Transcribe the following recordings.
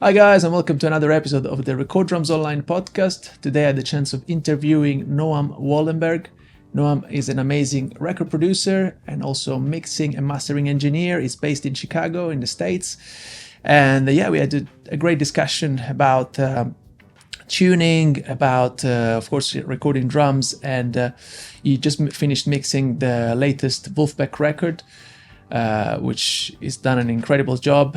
Hi guys, and welcome to another episode of the Record Drums Online podcast. Today I had the chance of interviewing Noam Wallenberg. Noam is an amazing record producer and also mixing and mastering engineer. He's based in Chicago in the States. And we had a great discussion about tuning, about, of course, recording drums. And he just finished mixing the latest Vulfpeck record. Which has done an incredible job.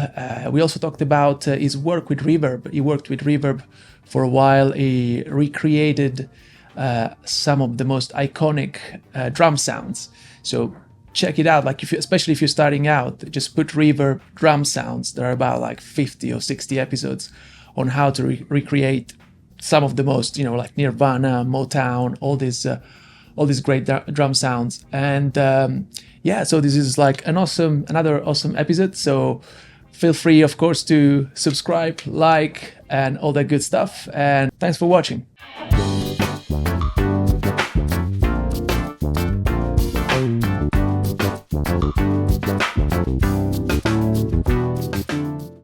We also talked about his work with Reverb. He worked with Reverb for a while. He recreated some of the most iconic drum sounds. So check it out. Like especially if you're starting out, just put Reverb drum sounds. There are about like 50 or 60 episodes on how to recreate some of the most, like Nirvana, Motown, all these great drum sounds. And so this is like another awesome episode. So feel free, of course, to subscribe, like, and all that good stuff. And thanks for watching.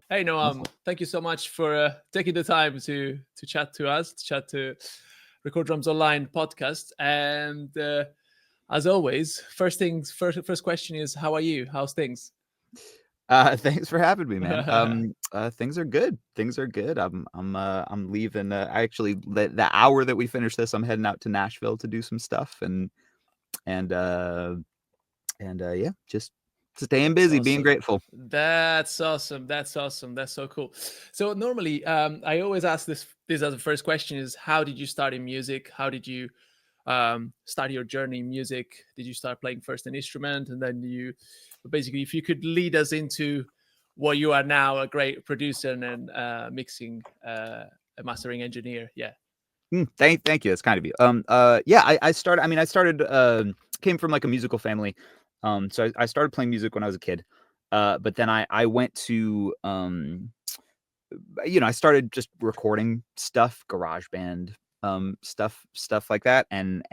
Hey Noam, thank you so much for taking the time to chat to us, to chat to Record Drums Online podcast. And as always, first question is, how are you? How's things? Thanks for having me, man. Things are good. I'm leaving. Actually, the hour that we finish this, I'm heading out to Nashville to do some stuff, and just staying busy, being grateful. That's awesome. That's so cool. So normally, I always ask this as the first question: is how did you start in music? How did you start your journey in music? Did you start playing first an instrument, and then basically, if you could lead us into what you are now, a great producer and mixing, a mastering engineer? Yeah. Thank you. That's kind of you. I started. Came from like a musical family. So I started playing music when I was a kid. But then I went to I started just recording stuff, GarageBand, stuff like that, and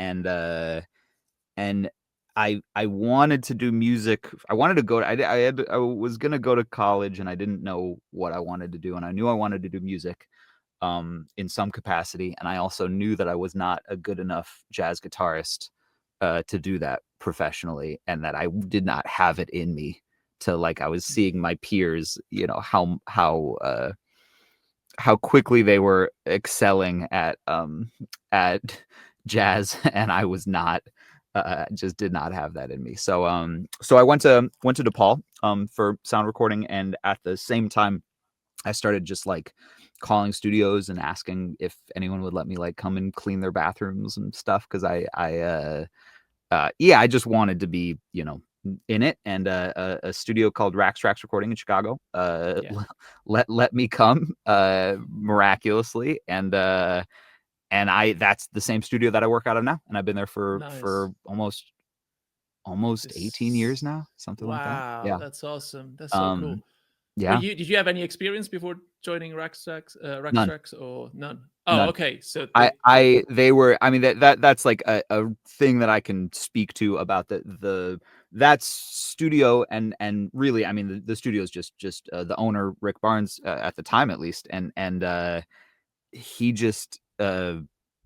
I wanted to do music. I wanted to go. I was gonna go to college, and I didn't know what I wanted to do, and I knew I wanted to do music, in some capacity, and I also knew that I was not a good enough jazz guitarist to do that professionally, and that I did not have it in me to I was seeing my peers, how quickly they were excelling at jazz, and I was not. Just did not have that in me. So I went to DePaul for sound recording, and at the same time, I started just calling studios and asking if anyone would let me come and clean their bathrooms and stuff, because I just wanted to be in it. And a studio called RaxTrax Recording in Chicago let me come miraculously, and that's the same studio that I work out of now, and I've been there for almost 18 years now, something like that. Wow, that's awesome. That's so cool. Yeah. Did you have any experience before joining RaxTrax or none? Oh, None. okay. So they were. I mean, that's like a thing that I can speak to about that studio, and really, I mean, the studio is just the owner, Rick Barnes, at the time at least, and he just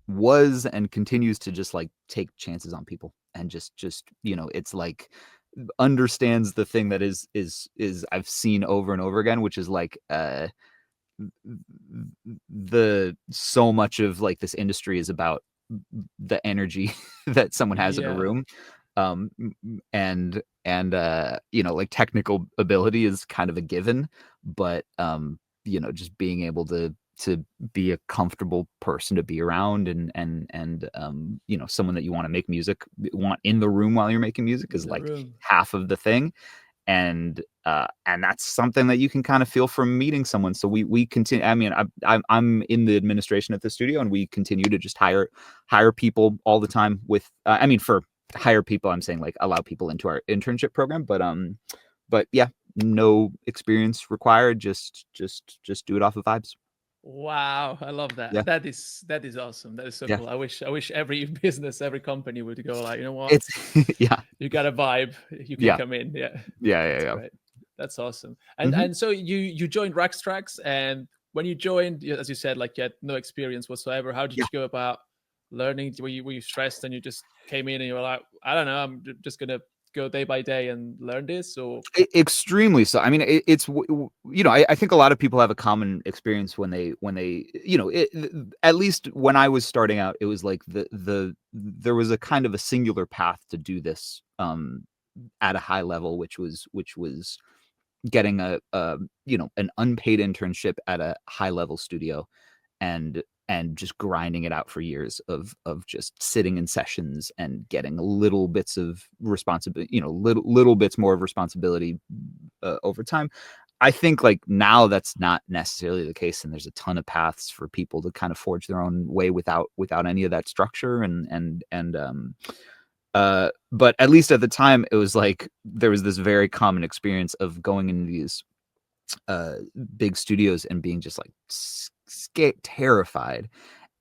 was and continues to just take chances on people, and just it's understands the thing that is I've seen over and over again, which is the so much of this industry is about the energy that someone has in a room, and technical ability is kind of a given, but just being able to be a comfortable person to be around, and someone that you want to make music want in the room while you're making music is half of the thing. And that's something that you can kind of feel from meeting someone. So we continue. I mean, I'm in the administration at the studio, and we continue to just hire people all the time. With for hire people, I'm saying allow people into our internship program. But yeah, no experience required. Just do it off of vibes. Wow, I love that. Yeah. That is awesome. That is so cool. I wish every business, every company would go you know what? It's you got a vibe. You can come in. Yeah. Yeah. That's awesome. And so you joined RaxTrax, and when you joined, as you said, like you had no experience whatsoever. How did Yeah. you go about learning? Were you stressed and you just came in and you were like, I don't know, I'm just gonna go day by day and learn this? Or Extremely so. I mean, it's I think a lot of people have a common experience when they at least when I was starting out, it was like there was a kind of a singular path to do this at a high level, which was getting an unpaid internship at a high level studio and just grinding it out for years of just sitting in sessions and getting little bits of responsibility, little bits more of responsibility over time. I think like now that's not necessarily the case, and there's a ton of paths for people to kind of forge their own way without any of that structure but at least at the time it was like there was this very common experience of going into these big studios and being just like terrified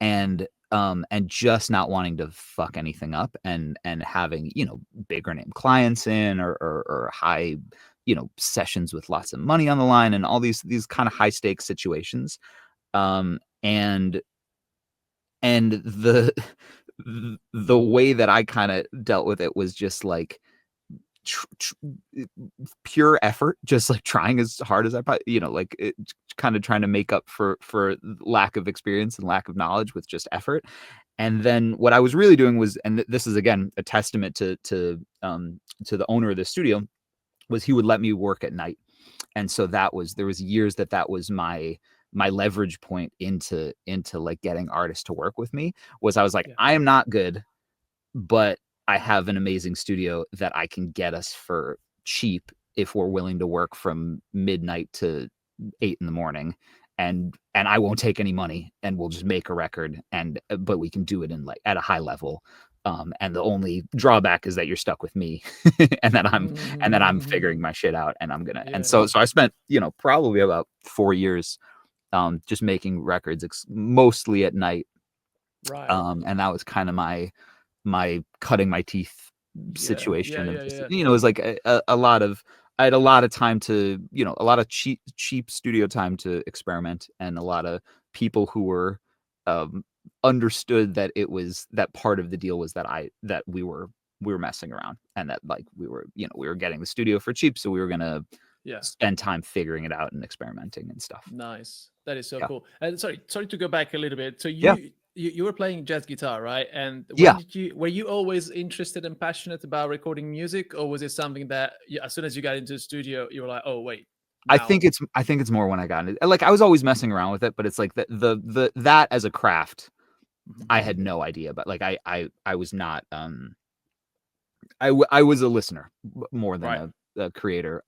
and just not wanting to fuck anything up and having bigger name clients in or high sessions with lots of money on the line and all these kind of high stakes situations and the the way that I kind of dealt with it was just like pure effort, just like trying as hard as I kind of trying to make up for lack of experience and lack of knowledge with just effort. And then what I was really doing was, and this is again a testament to the owner of the studio, was he would let me work at night. And so there was years that was my leverage point into like getting artists to work with me. Was I was like, I am not good, but I have an amazing studio that I can get us for cheap if we're willing to work from midnight to 8 a.m. and I won't take any money and we'll just make a record but we can do it in like at a high level. And the only drawback is that you're stuck with me and that I'm figuring my shit out and I'm gonna so I spent probably about 4 years just making records mostly at night. right. And that was kind of my cutting my teeth situation of just, it was like a lot of I had a lot of time to a lot of cheap studio time to experiment, and a lot of people who were understood that it was that part of the deal was that we were messing around, and that like we were getting the studio for cheap, so we were gonna spend time figuring it out and experimenting and stuff. Nice. That is so cool. And sorry to go back a little bit. So you were playing jazz guitar, right? And were you always interested and passionate about recording music, or was it something that as soon as you got into the studio, you were like, oh wait, now. I think it's more when I got into, like, I was always messing around with it, but it's like that as a craft, I had no idea. But like I was not I was a listener more than a creator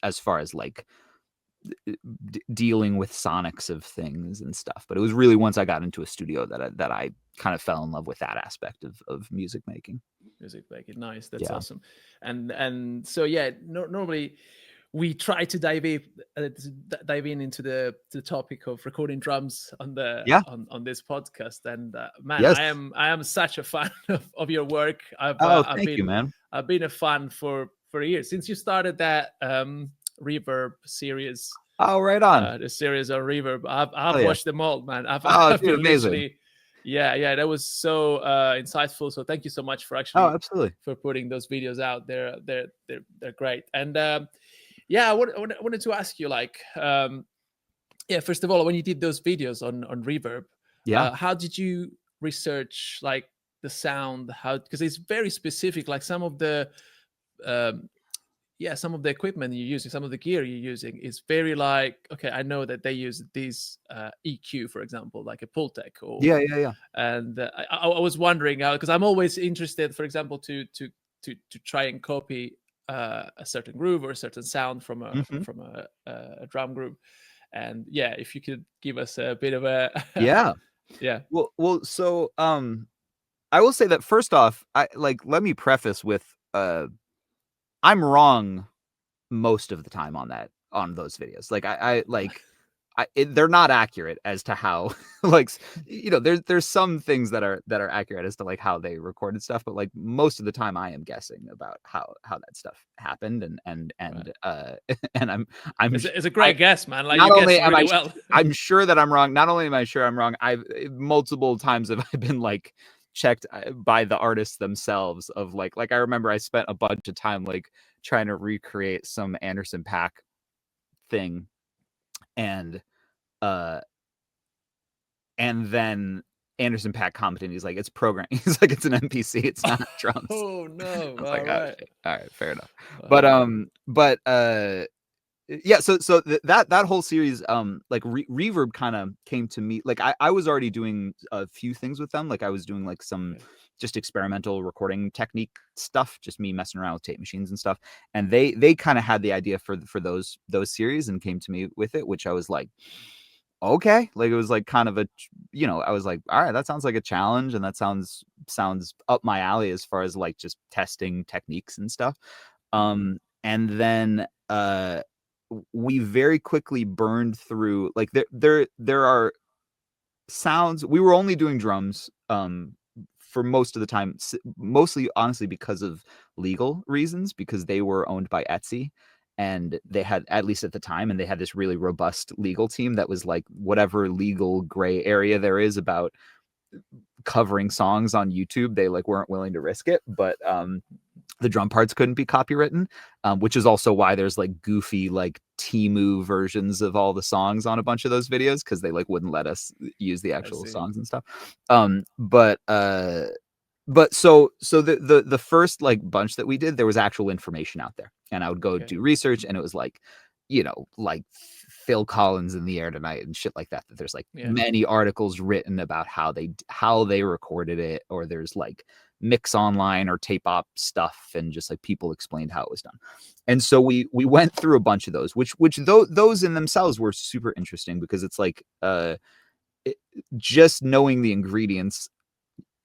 as far as like dealing with sonics of things and stuff. But it was really once I got into a studio that I kind of fell in love with that aspect of music making. Nice. That's awesome. And so normally we try to dive in into the topic of recording drums on on this podcast. And man, I am such a fan of your work. Thank you, man. I've been a fan for years since you started that Reverb series. Oh, right on. The series on Reverb. I've watched them all, man. I've been amazing. Literally, that was so insightful. So thank you so much for actually absolutely for putting those videos out. They're great. And I wanted to ask you, like, first of all, when you did those videos on Reverb, how did you research like the sound? Because it's very specific. Like some of the some of the equipment you're using, some of the gear you're using is very like, okay, I know that they use this EQ, for example, like a Vulfpeck. Or And I was wondering, because I'm always interested, for example, to try and copy a certain groove or a certain sound from a drum group. And if you could give us a bit of a well, so I will say that first off, let me preface with I'm wrong most of the time on those videos. Like they're not accurate as to how like there's some things that are accurate as to like how they recorded stuff, but like most of the time I am guessing about how that stuff happened, and and It's a great guess, man. Like, not you only guessed am really well. I'm sure that I'm wrong. Not only am I sure I'm wrong, I've multiple times have I been like checked by the artists themselves of like I remember I spent a bunch of time like trying to recreate some Anderson .Paak thing, and then Anderson .Paak commented, he's like, it's programmed. He's like, it's an MPC, it's not drums. Oh no! I was All like, right. shit. All right, fair enough. Wow. But yeah, so that whole series, like Reverb kind of came to me. Like I was already doing a few things with them. Like I was doing like some just experimental recording technique stuff, just me messing around with tape machines and stuff. And they kind of had the idea for those series and came to me with it, which I was like, okay. Like it was like kind of a, I was like, all right, that sounds like a challenge, and that sounds up my alley as far as like just testing techniques and stuff. And then we very quickly burned through, like there are sounds. We were only doing drums for most of the time, mostly honestly because of legal reasons, because they were owned by Etsy, and they had, at least at the time, and they had this really robust legal team that was like, whatever legal gray area there is about covering songs on YouTube, they like weren't willing to risk it. But the drum parts couldn't be copywritten, which is also why there's like goofy like Temu versions of all the songs on a bunch of those videos, because they like wouldn't let us use the actual songs and stuff. But so the first like bunch that we did, there was actual information out there, and I would go do research, and it was like, like Phil Collins in the air tonight and shit like that. That there's like many articles written about how they recorded it, or there's like Mix Online or Tape Op stuff, and just like people explained how it was done. And so we went through a bunch of those, which those in themselves were super interesting, because it's like just knowing the ingredients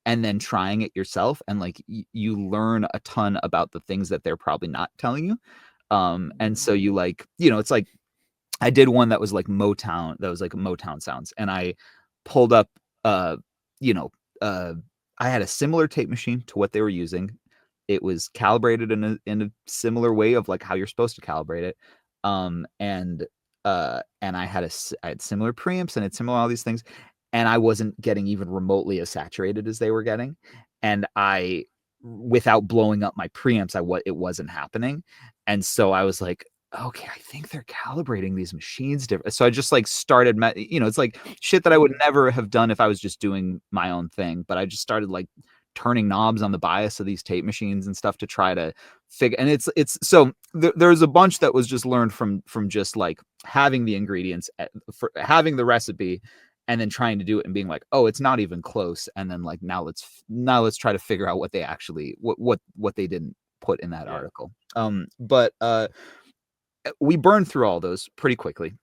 and then trying it yourself, and like you learn a ton about the things that they're probably not telling you. And so you like, it's like I did one that was like Motown, that was like Motown sounds, and I pulled up you know I had a similar tape machine to what they were using. It was calibrated in a similar way of like how you're supposed to calibrate it. And I had similar preamps, and had similar all these things, and I wasn't getting even remotely as saturated as they were getting. And without blowing up my preamps, it wasn't happening. And so I was like, okay, I think they're calibrating these machines different. So I just like started, it's like shit that I would never have done if I was just doing my own thing. But I just started like turning knobs on the bias of these tape machines and stuff to try to figure. And it's so there's a bunch that was just learned from just like having the ingredients, for having the recipe, and then trying to do it and being like, oh, it's not even close. And then like, now let's try to figure out what they actually, what they didn't put in that article. But we burned through all those pretty quickly.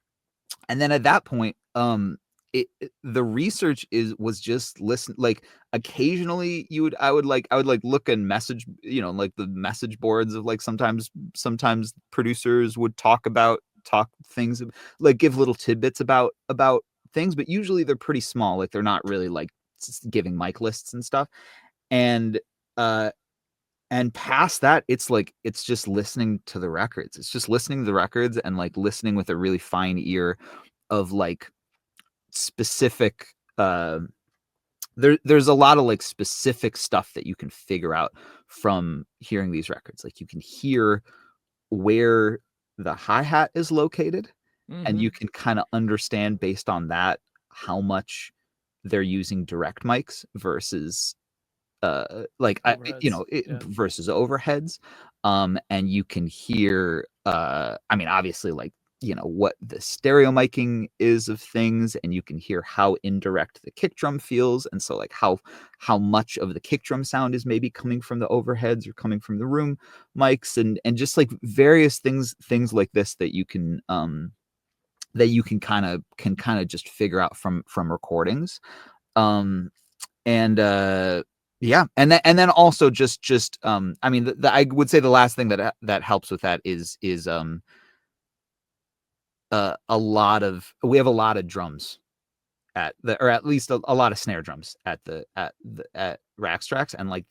And then at that point, the research was just listen. Like occasionally I would look and message, like the message boards of like, sometimes producers would talk things, like give little tidbits about things, but usually they're pretty small. Like they're not really like giving mic lists and stuff. And past that, it's like, it's just listening to the records. It's just listening to the records and like listening with a really fine ear of like specific, there's a lot of like specific stuff that you can figure out from hearing these records. Like you can hear where the hi-hat is located, and you can kind of understand based on that how much they're using direct mics versus versus overheads. And you can hear, I mean, obviously, like, what the stereo miking is of things, and you can hear how indirect the kick drum feels, and so like how much of the kick drum sound is maybe coming from the overheads or coming from the room mics, and just like various things like this that you can kind of just figure out from recordings. And yeah, and then also just I mean, I would say the last thing that helps with that is we have a lot of drums or at least a lot of snare drums at RaxTrax, and like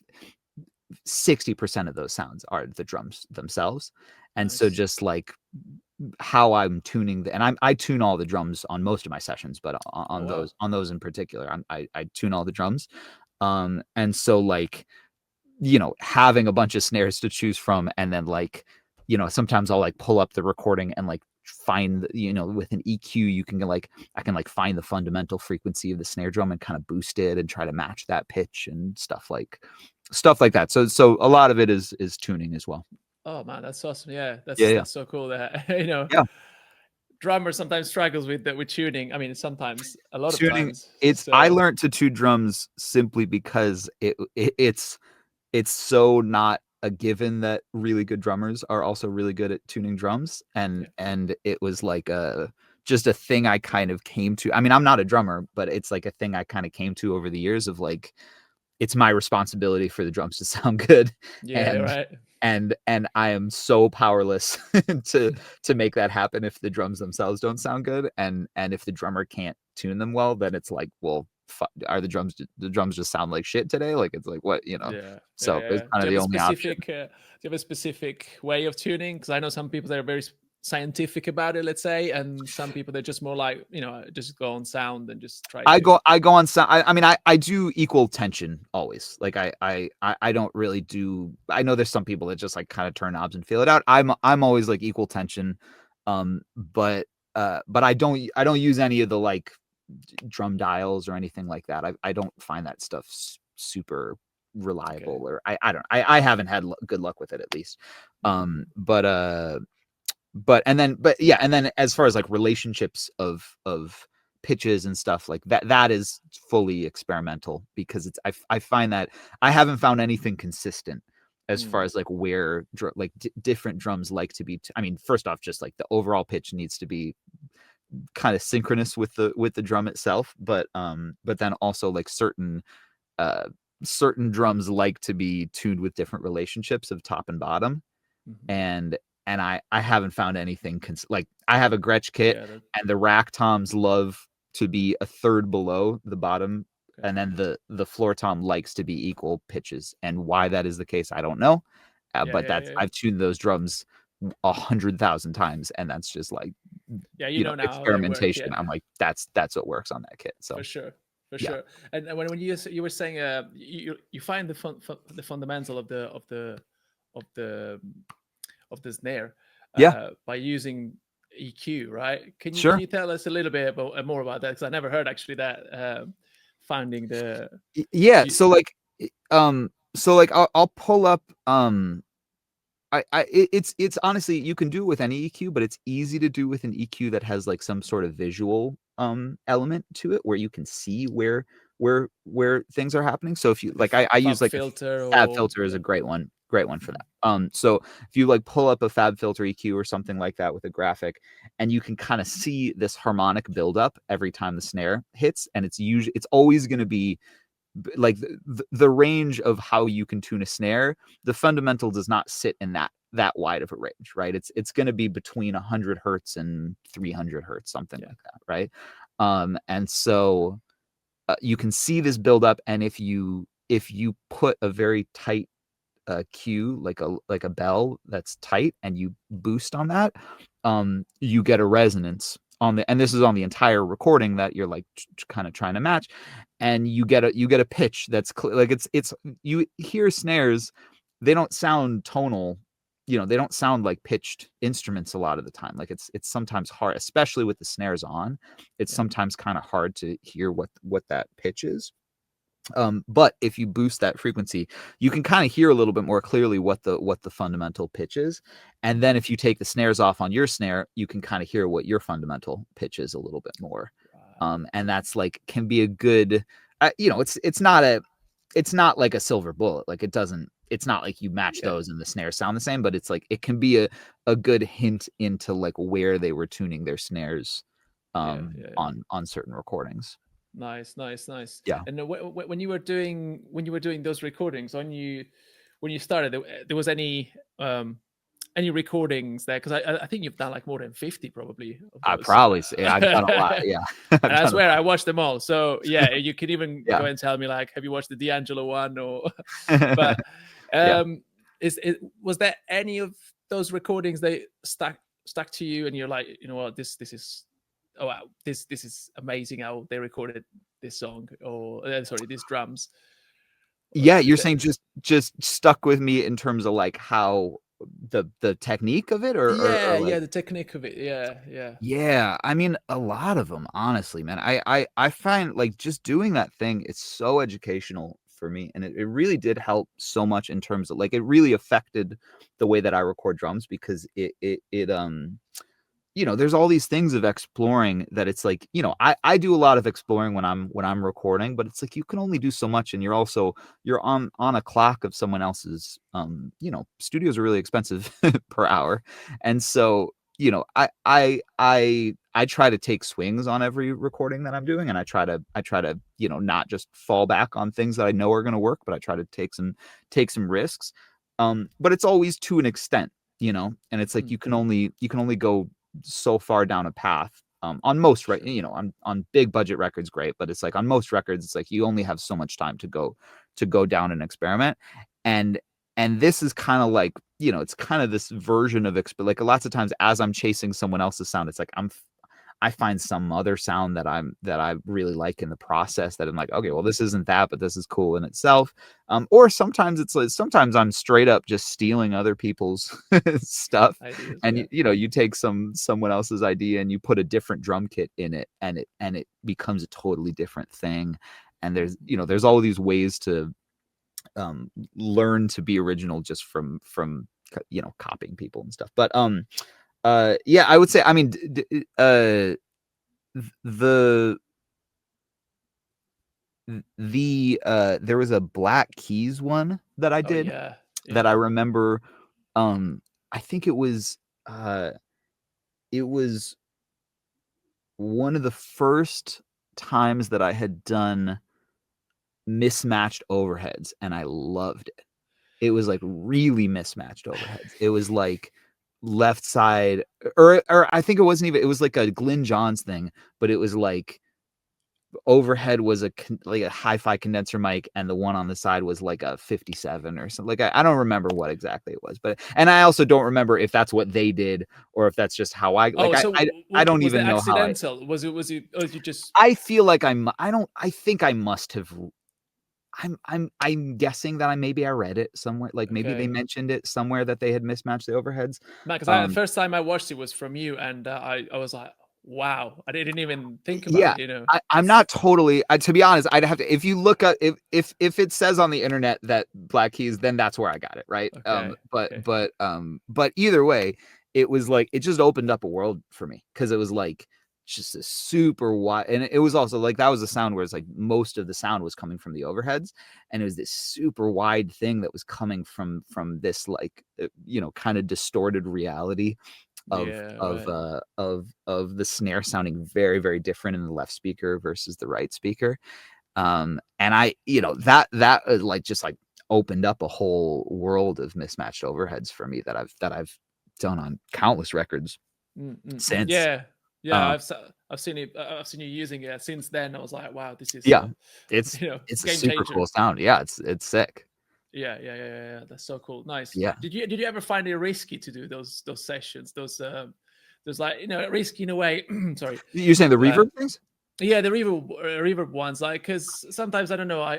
60% of those sounds are the drums themselves. And so Nice. just like how I'm tuning and I tune all the drums on most of my sessions, but Oh wow. on those in particular, I tune all the drums. And so like, having a bunch of snares to choose from, and then like, sometimes I'll like pull up the recording and like find, with an EQ, I can like find the fundamental frequency of the snare drum and kind of boost it and try to match that pitch and stuff like that. So a lot of it is tuning as well. Oh man, that's awesome. Yeah, Yeah. that's so cool. That Yeah. drummer sometimes struggles with tuning. I mean, sometimes, a lot of Tuning, times. I So learned to tune drums simply because it's so not a given that really good drummers are also really good at tuning drums, yeah, and it was like just a thing I kind of came to. I mean, I'm not a drummer, but it's like a thing I kind of came to over the years of like, it's my responsibility for the drums to sound good, yeah, and right. I am so powerless to make that happen if the drums themselves don't sound good, and if the drummer can't tune them well, then it's like, well, are the drums just sound like shit today? Like, it's like, what, Yeah, yeah, so yeah, it's yeah. kind of the only option. Do you have a specific way of tuning? Because I know some people that are very scientific about it, let's say, and some people they're just more like, just go on sound and just try to. I go on sound. I mean, I do equal tension always. Like I don't really do. I know there's some people that just like kind of turn knobs and feel it out. I'm always like equal tension, but I don't use any of the like drum dials or anything like that. I don't find that stuff super reliable, Okay. or I don't. I haven't had good luck with it, at least. Mhm. But yeah, and then as far as like relationships of pitches and stuff like that, that is fully experimental, because I find that I haven't found anything consistent as far Mm. as like where different drums like to be I mean, first off, just like the overall pitch needs to be kind of synchronous with the drum itself, but then also like uh certain drums like to be tuned with different relationships of top and bottom, Mhm. and I haven't found anything like, I have a Gretsch kit, Yeah. That, and the rack toms love to be a third below the bottom, okay. and then the floor tom likes to be equal pitches, and why that is the case, I don't know. Yeah, But yeah, yeah, yeah. I've tuned those drums 100,000 times, and that's just like, Yeah, you know now how they work. experimentation. Yeah. I'm like, that's what works on that kit. For So sure, for yeah. sure. And when you were saying, you find the fundamental of of the the snare Yeah, by using EQ, right? Can sure. you tell us a little bit about more about that? Because I never heard actually that finding Yeah, you, so like I'll pull up it's honestly, you can do it with any EQ, but it's easy to do with an EQ that has like some sort of visual element to it, where you can see where things are happening. So if you like like, a I use fab like a filter fab or filter is yeah. a great one for Mhm. that. So if you like pull up a fab filter EQ or something like that with a graphic, and you can kind of see this harmonic buildup every time the snare hits, and it's always going to be like the range of how you can tune a snare. The fundamental does not sit in that wide of a range, right? It's going to be between 100 hertz and 300 hertz, something Yeah, like that, right? And so you can see this build up, and if you put a very tight cue, like a bell that's tight, and you boost on that, you get a resonance on and this is on the entire recording that you're like kind of trying to match, and you get a pitch that's like, it's you hear snares, they don't sound tonal, they don't sound like pitched instruments a lot of the time. Like, it's sometimes hard, especially with the snares on. It's yeah, sometimes kind of hard to hear what that pitch is. But if you boost that frequency, you can kind of hear a little bit more clearly what the fundamental pitch is. And then mhm, if you take the snares off on your snare, you can kind of hear what your fundamental pitch is a little bit more. right. And that's like, can be a good, it's not like a silver bullet. Like, it's not like you match Yeah, those and the snares sound the same, but it's like, it can be a good hint into like where they were tuning their snares yeah, yeah, yeah. on certain recordings. Nice, nice, nice. Yeah. And when you were doing those recordings, when you started, there was any any recordings there? Because I think you've done like more than 50 probably of I those. probably say I've done a lot. Yeah, And I've I done a swear I lot. watched them all. So yeah, you can even go Yeah, and tell me like, have you watched the D'Angelo one or? But yeah. is it was there any of those recordings that stuck to you and you're like, you know what, this is, oh wow, this is amazing how they recorded this song, or sorry, these drums. Yeah, Is you're that, saying just stuck with me in terms of like how the technique of it, or yeah, like. yeah, the technique of it, yeah, yeah. Yeah, I mean, a lot of them, honestly, man. I find like just doing that thing, it's so educational for me, and it really did help so much in terms of like it really affected the way that I record drums because there's all these things of exploring that it's like, I do a lot of exploring when I'm recording, but it's like you can only do so much, and you're on a clock of someone else's. Studios are really expensive per hour, and so I try to take swings on every recording that I'm doing, and I try to not just fall back on things that I know are going to work, but I try to take some risks. But it's always to an extent, and it's like Mm. you can only go so far down a path. On most, right, Sure. on big budget records, great, but it's like on most records, it's like you only have so much time to go down and experiment, and this is kind of like, it's kind of this version of like lots of times as I'm chasing someone else's sound, it's like I find some other sound that I really like in the process that I'm like, okay, well, this isn't that, but this is cool in itself. Or sometimes it's like sometimes I'm straight up just stealing other people's stuff, Ideas, and yeah. you take someone else's idea and you put a different drum kit in it, and it becomes a totally different thing. And there's all these ways to learn to be original just from copying people and stuff. But yeah, I would say, I mean, the there was a Black Keys one that I Oh did yeah, that yeah. I remember. I think uh it was one of the first times that I had done mismatched overheads, and I loved it. It was like really mismatched overheads. It was like left side, or I think it wasn't even, it was like a Glyn Johns thing, but it was like overhead was like a hi-fi condenser mic, and the one on the side was like a 57 or something. Like I don't remember what exactly it was, but and I also don't remember if that's what they did or if that's just how I like Oh, so I don't was that even know how accidental? Was it, or you just, I feel like I don't I think I must have. I'm guessing that maybe I read it somewhere, like maybe they okay? mentioned it somewhere that they had mismatched the overheads. Because the Um, first time I watched it was from you, and I was like, wow, I didn't even think about yeah, it. You know, I'm it's not totally. To be honest, I'd have to. If you look up, if it says on the internet that Black Keys, then that's where I got it, right? okay, But okay, but either way, it was like it just opened up a world for me because it was like just a super wide, and it was also like that was a sound where it's like most of the sound was coming from the overheads, and it was this super wide thing that was coming from this like kind of distorted reality of yeah, of right, uh of the snare sounding very, very different in the left speaker versus the right speaker. And I, that like just like opened up a whole world of mismatched overheads for me that I've done on countless records since. yeah, yeah. Um, I've seen it. I've seen you using it. Since then, I was like, wow, this is yeah, it's it's a game super cool changer. sound. Yeah, it's sick. Yeah, yeah, yeah, yeah, yeah. That's so cool. Nice. Yeah, Did you ever find it risky to do those sessions? Those like, risky in a way. Sorry. you're saying the Uh, reverb things? yeah, the reverb ones. Like, because sometimes I don't know.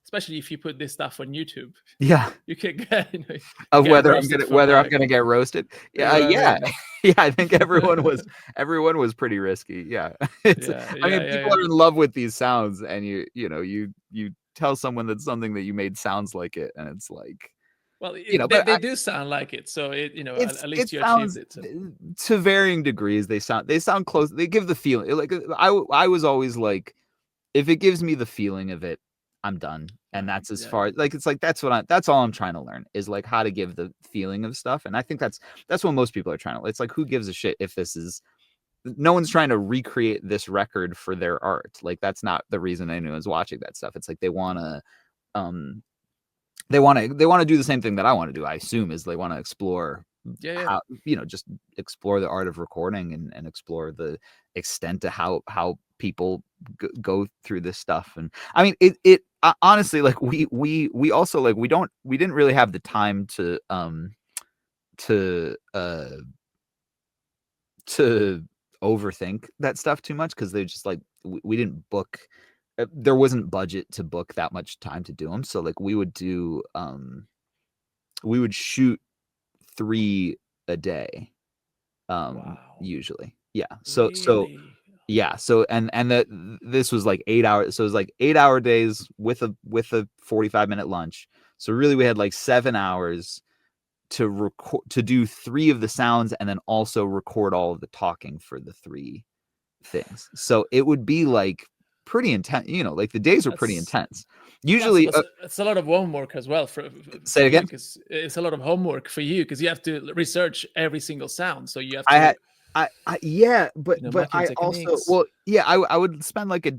Especially if you put this stuff on YouTube, Yeah, you can get you of get whether I'm roasted gonna for whether I'm like, gonna get roasted. you Yeah, know what I yeah, mean? yeah. I think everyone was pretty risky. Yeah, it's. Yeah, I yeah, mean, yeah, people yeah. are in love with these sounds, and you tell someone that something that you made sounds like it, and it's like Well, they but they do sound like it, so it's at it least you achieved sounds it. So to varying degrees. They sound close. They give the feeling. Like I was always like, if it gives me the feeling of it, I'm done. And right, that's as yeah, far like it's like that's all I'm trying to learn is like how to give the feeling of stuff. And I think that's what most people are trying to. It's like who gives a shit if this is no one's trying to recreate this record for their art. Like that's not the reason anyone's watching that stuff. It's like um they want to do the same thing that I want to do. I assume is they want to explore Yeah. how, just explore the art of recording and explore the extent to how people go through this stuff. And I mean, it honestly, like we also, like, we didn't really have the time to to overthink that stuff too much, because they just, like, we didn't book, there wasn't budget to book that much time to do them. So, like, we would shoot 3 a day, Wow. usually. Yeah. So Really? yeah. So and that this was like 8 hours. So it was like 8-hour days with a 45-minute lunch. So really we had like 7 hours to record, to do 3 of the sounds, and then also record all of the talking for the 3 things. So it would be like pretty intense, like the days are pretty That's intense. Usually, it's a lot of homework as well say for it you, again. because it's a lot of homework for you because you have to research every single sound. So you have I to, had yeah, but matching I also, techniques. well, yeah, I would spend like a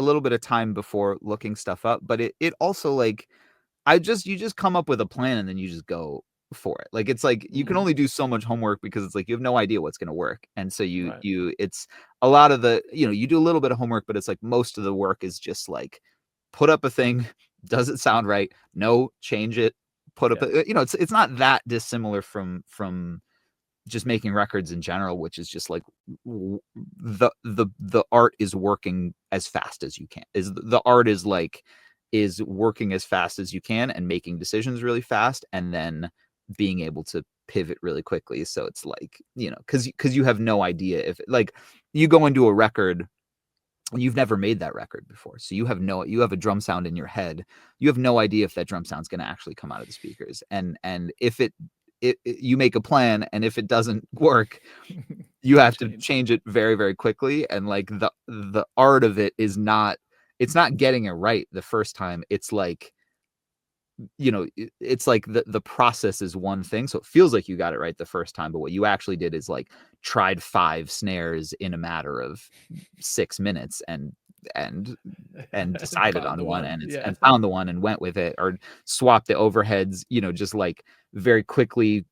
little bit of time before looking stuff up, but it also, like, you just come up with a plan and then you just go for it. Like, it's like you can Mm, only do so much homework because it's like you have no idea what's going to work. And so right. it's a lot of the, you do a little bit of homework, but it's like most of the work is just like put up a thing, does it sound right? No, change it, put up Yeah. it's not that dissimilar from just making records in general, which is just like the art is working as fast as you can. Is the art is working as fast as you can and making decisions really fast, and then being able to pivot really quickly. So it's like, because you have no idea if, like, you go into a record, you've never made that record before, so you have a drum sound in your head, you have no idea if that drum sound's going to actually come out of the speakers, and if you make a plan, and if it doesn't work, you have to Change. change it very, very quickly. And like the art of it is not, it's not getting it right the first time. It's like, it's like the process is one thing, so it feels like you got it right the first time, but what you actually did is like tried 5 snares in a matter of 6 minutes, and decided Found on the one, one. Yeah. and found the one and went with it, or swapped the overheads, just like very quickly,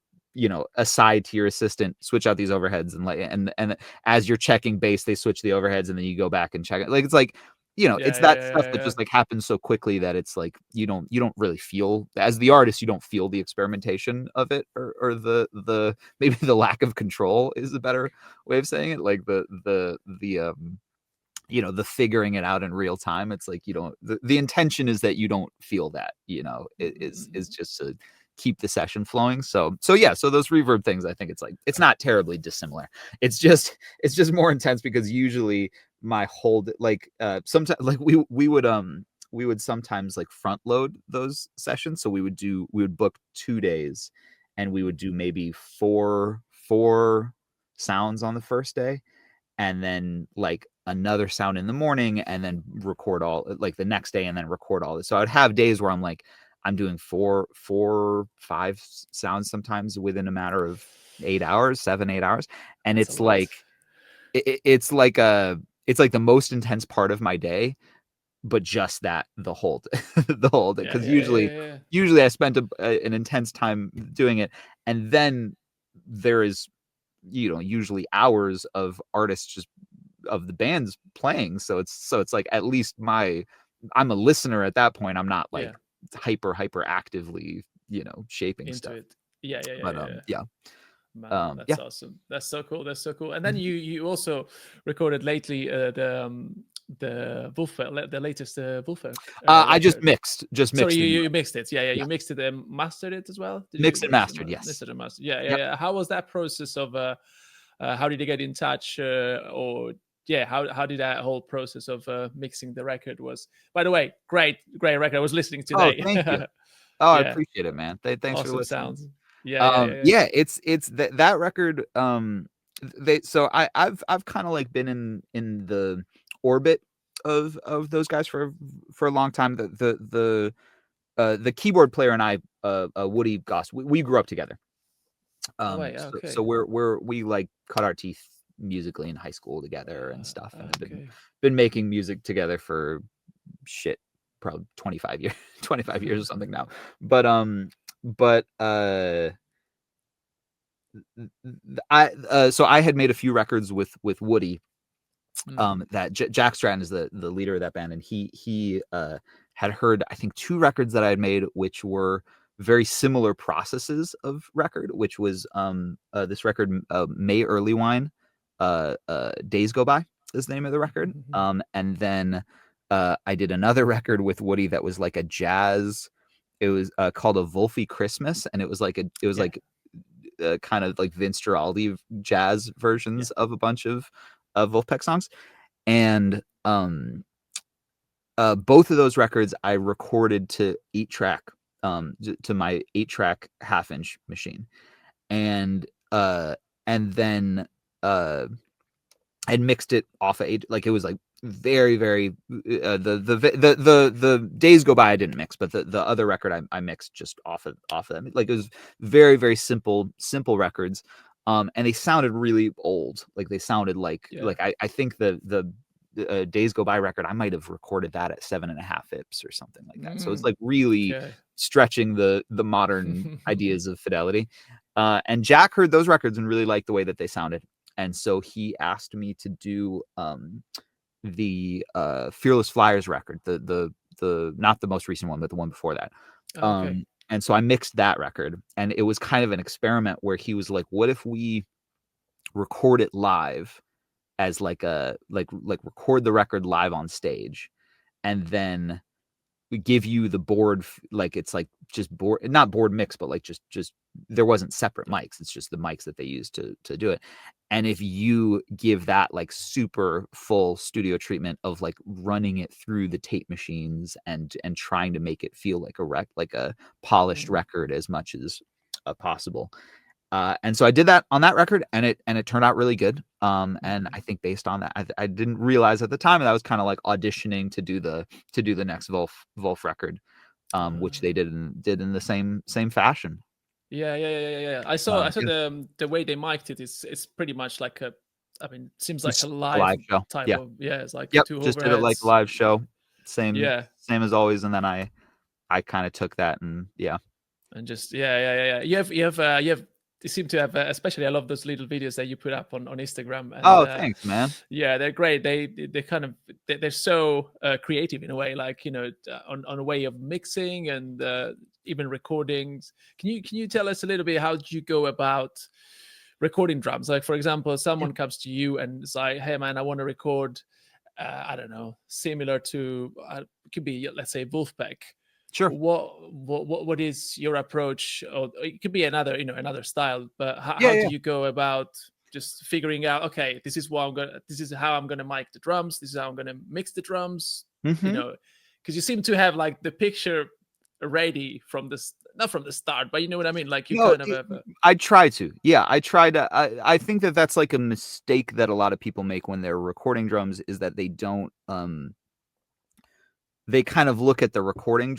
aside to your assistant, switch out these overheads, and like, and as you're checking bass, they switch the overheads, and then you go back and check it. Like, it's like, Yeah. it's Yeah. that Yeah. stuff Yeah. that Yeah. just like happens so quickly that it's like you don't really feel, as the artist, you don't feel the experimentation of it, or the maybe the lack of control is a better way of saying it. Like the figuring it out in real time. It's like, you don't, the intention is that you don't feel that, it is Mm, just to keep the session flowing. So yeah, so those reverb things, I think it's like, it's not terribly dissimilar. It's just more intense, because usually my hold, like, sometimes, like, we would sometimes like front load those sessions. So we would book 2 days, and we would do maybe four sounds on the first day, and then like another sound in the morning, and then record all, like, the next day, and then record all this. So I'd have days where I'm doing 5 sounds sometimes within a matter of 8 hours, 7, 8 hours. And that's a it's lot. like, it's like the most intense part of my day, but just that, the whole the whole day. Yeah. Because Yeah. Yeah. Yeah. usually I spent an intense time doing it, and then there is, usually hours of artists just, of the bands playing. So it's like, at least I'm a listener at that point. I'm not Yeah. like hyper actively, shaping Into stuff. it. Yeah. Yeah. Yeah. But Yeah. yeah. Man, Yeah. that's awesome. That's so cool. That's so cool. And then Mhm. you also recorded lately the Vulfpeck, the latest Vulfpeck I record. just Sorry, mixed and you mixed it. Yeah, yeah, yeah, you mixed it and mastered it as well. Did you mixed and mix it, mastered. mix Yes. it and master? Yeah, yeah, Yep. yeah. How was that process of how did you get in touch or yeah, how did that whole process of mixing the record was? By the way, great record. I was listening Oh, today. thank you. Oh, I Yeah, appreciate it, man. Thanks for awesome listening. sounds. Yeah, yeah, yeah, yeah. Yeah, it's that record. So I've kind of like been in the orbit of those guys for a long time. The keyboard player and I, Woody Goss, we grew up together. No way. So Okay. we like cut our teeth musically in high school together and stuff, and have Okay. been making music together for shit, probably 25 years, 25 years or something now. But but so I had made a few records with Woody. Mm. That Jack Stratton is the leader of that band, and he had heard, I think, 2 records that I had made, which were very similar processes of record, which was this record, May Early Wine, Days Go By is the name of the record. And then I did another record with Woody that was like a jazz. It was called a Vulfpeck Christmas, and it was like Yeah. kind of like Vince Guaraldi jazz versions Yeah. of a bunch of Vulfpeck songs. And both of those records I recorded to 8-track, to my 8-track half-inch machine. And then I'd mixed it off of 8, like it was like very, very the Days Go By I didn't mix, but the other record I mixed just off of them. Like it was very, very simple records. And they sounded really old. Like they sounded like I think the Days Go By record, I might have recorded that at 7.5 IPS or something like that. So it's like really stretching the modern ideas of fidelity. And Jack heard those records and really liked the way that they sounded. And so he asked me to do the Fearless Flyers record, the not the most recent one, but the one before that. And so I mixed that record, and it was kind of an experiment where he was like, what if we record it live as like record the record live on stage, and then we give you the board, like it's like just board, not board mix, but like just there wasn't separate mics. It's just the mics that they use to do it. And if you give that like super full studio treatment of like running it through the tape machines and trying to make it feel like a polished record as much as possible. And so I did that on that record, and it turned out really good. And I think based on that, I didn't realize at the time that I was kind of like auditioning to do the next Vulf record, which they did in the same fashion. Yeah. I saw the way they mic'd it. It's pretty much like a, I mean, it seems like Just a a live live show. type Yeah. of, it's like Yep. 2 Just did it like a overheads. live show. Same Yeah. as always. And then I kind of took that and And just you have you seem to have especially I love those little videos that you put up on Instagram. And Oh, thanks, man. yeah, they're great. They kind of they're so creative in a way, like, on a way of mixing and even recordings. Can you tell us a little bit, how did you go about recording drums? Like, for example, someone comes to you and is like, hey man, I want to record I don't know, similar to it could be, let's say, Vulfpeck. Sure. What is your approach? Or it could be another style, but how Yeah. do you go about just figuring out, okay, this is how I'm gonna mic the drums, this is how I'm gonna mix the drums, because you seem to have like the picture ready from this, not from the start, but you know what I mean, like you kind of have I try to. Yeah, I try to. I think that that's like a mistake that a lot of people make when they're recording drums, is that they don't they kind of look at the recording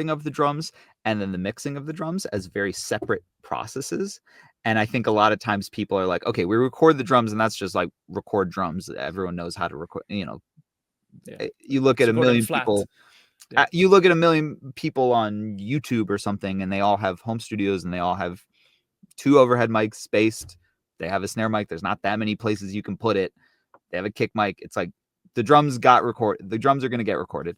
of the drums and then the mixing of the drums as very separate processes. And I think a lot of times people are like, okay, we record the drums and that's just like record drums. Everyone knows how to record, you look at a million people. You look at a million people on YouTube or something, and they all have home studios and they all have 2 overhead mics spaced. They have a snare mic. There's not that many places you can put it. They have a kick mic. It's like the drums the drums are going to get recorded.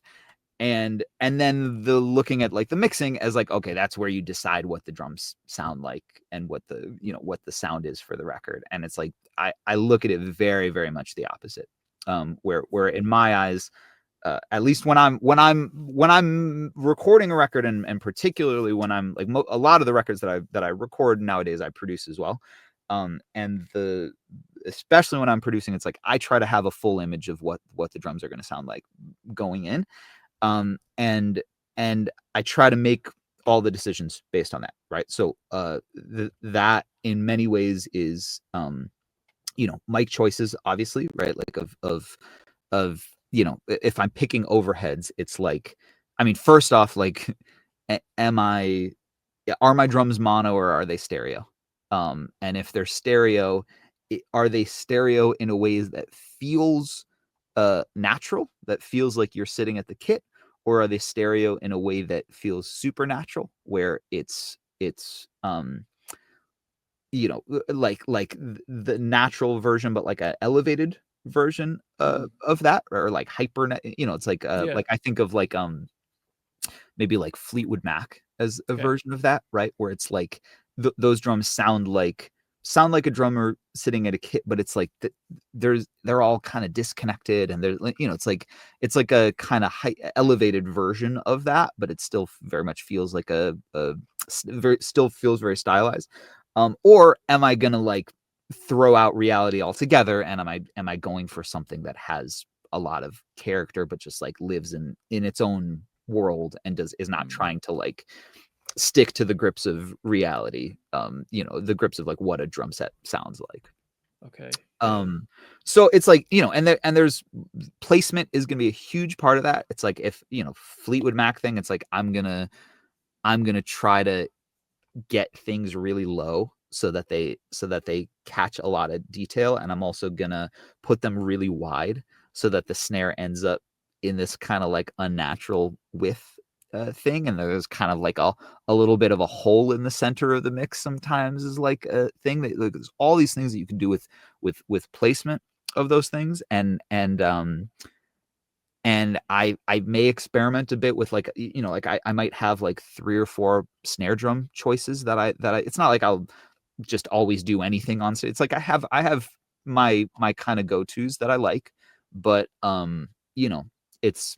And then the looking at like the mixing as like, okay, that's where you decide what the drums sound like and what the sound is for the record. And it's like, I look at it very, very much the opposite. Where in my eyes, at least when I'm recording a record, and particularly when I'm like a lot of the records that I record nowadays, I produce as well. And especially when I'm producing, it's like I try to have a full image of what the drums are going to sound like going in. And I try to make all the decisions based on that. Right. So, that in many ways is, mic choices, obviously, right? Like of, if I'm picking overheads, it's like, I mean, first off, like, are my drums mono or are they stereo? And if they're stereo, are they stereo in a way that feels natural, that feels like you're sitting at the kit, or are they stereo in a way that feels supernatural, where it's you know, the natural version, but like a elevated version of that, or like hyper, you know, it's like Yeah. I think of like maybe like Fleetwood Mac as a Okay. version of that, right? Where it's like those drums sound like a drummer sitting at a kit, but it's like they're all kind of disconnected, and they're, you know, it's like a kind of elevated version of that, but it still very much feels like still feels very stylized. Or am I gonna like throw out reality altogether, and am I going for something that has a lot of character but just like lives in its own world and is not trying to like stick to the grips of reality, you know, the grips of like what a drum set sounds like. Okay. Yeah. So it's like, you know, and there's placement is going to be a huge part of that. It's like, if, you know, Fleetwood Mac thing, it's like I'm going to try to get things really low so that they catch a lot of detail, and I'm also going to put them really wide so that the snare ends up in this kind of like unnatural width thing, and there's kind of like a little bit of a hole in the center of the mix sometimes is like a thing that, like, there's all these things that you can do with placement of those things, and I may experiment a bit with like, you know, like I might have like 3 or 4 snare drum choices that I it's not like I'll just always do anything on stage. It's like I have my kind of go-tos that I like, but you know, it's,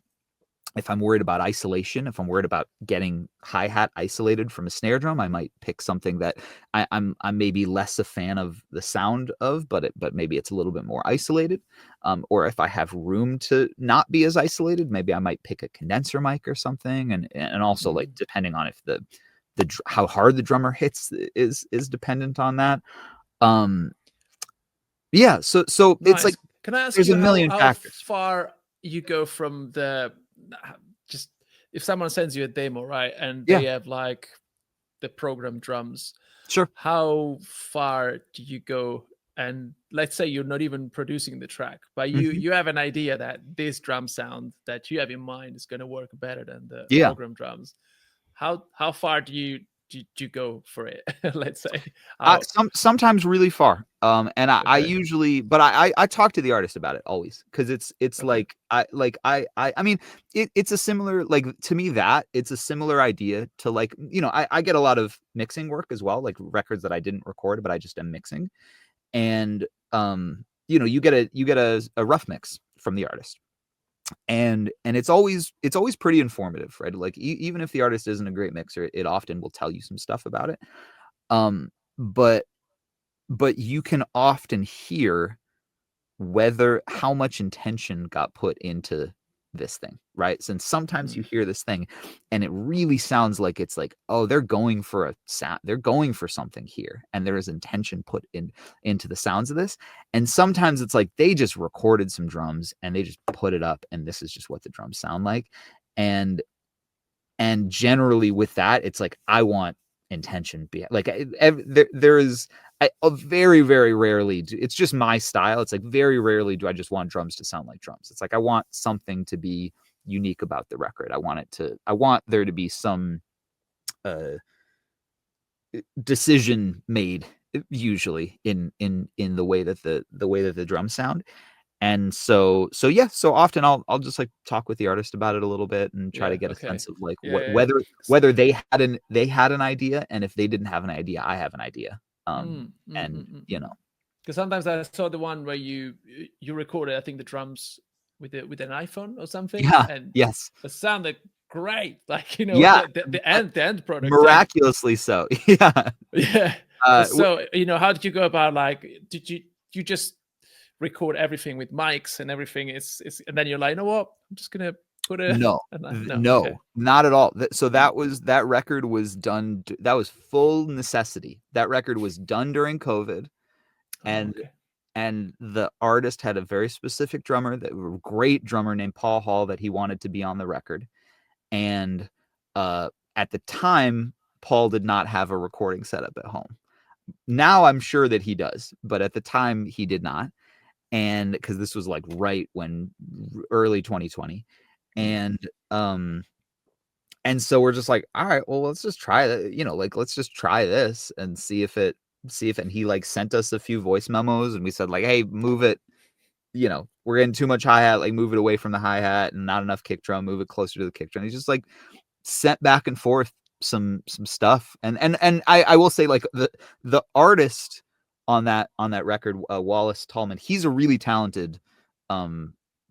if I'm worried about isolation, if I'm worried about getting hi-hat isolated from a snare drum, I might pick something that I'm maybe less a fan of the sound of, but maybe it's a little bit more isolated. Or if I have room to not be as isolated, maybe I might pick a condenser mic or something. And also, like, depending on if how hard the drummer hits is dependent on that. Yeah, so it's like Nice. Can I ask there's a you million how factors. far you go from the just if someone sends you a demo, right, and Yeah, they have like the program drums, sure. how far do you go? And let's say you're not even producing the track, but Mhm. you have an idea that this drum sound that you have in mind is going to work better than the Yeah. program drums. How far do you go for it? Let's say how. Sometimes really far. And I Okay. usually, but I talk to the artist about it always, because it's Okay. like I mean, it's a similar, like, to me, that it's a similar idea to, like, you know, I get a lot of mixing work as well, like records that I didn't record but I just am mixing, and you know, you get a rough mix from the artist, and it's always pretty informative, right? Like, even if the artist isn't a great mixer, it often will tell you some stuff about it. Um, but you can often hear whether how much intention got put into this thing, right? Since sometimes you Mhm. hear this thing and it really sounds like it's like, oh, they're going for a sound, they're going for something here, and there is intention put into the sounds of this. And sometimes it's like they just recorded some drums and they just put it up, and this is just what the drums sound like. And generally with that, it's like, I want intention like, there is, very, very rarely it's just my style. It's like, very rarely do I just want drums to sound like drums. It's like, I want something to be unique about the record. I want there to be some uh decision made, usually in the way that the drums sound. And yeah, so often I'll just like talk with the artist about it a little bit and try to Yeah. get a Okay. sense of like Yeah. Yeah. whether they had an idea, and if they didn't have an idea, I have an idea. And you know, Because sometimes I saw the one where you recorded, I think, the drums with an iPhone or something, yeah, and yes, it sounded great. Like, yeah, the end product. Like, miraculously so. Yeah. yeah. uh w- So, how did you go about, like, did you just record everything with mics and everything is and then you're like, you know what, I'm just gonna put a no, no. Okay. no, not at all. So Mm. that record was done, that was full necessity. That record was done during COVID, Oh, and okay. the artist had a very specific drummer, that a great drummer named Paul Hall, that he wanted to be on the record. And at the time, Paul did not have a recording setup at home. Now I'm sure that he does, but at the time he did not. And because this was like right when early 2020. Mm. And so we're just like, all right, well, let's just try that, you know, like, let's just try this and see if it see if, and he like sent us a few voice memos, and we said like, hey, move it, we're getting too much hi-hat, like move it away from the hi-hat, and not enough kick drum, move it closer to the kick drum. He's just like sent back and forth some stuff. And I will say, like, the artist on that record, Wallace Tallman, he's a really talented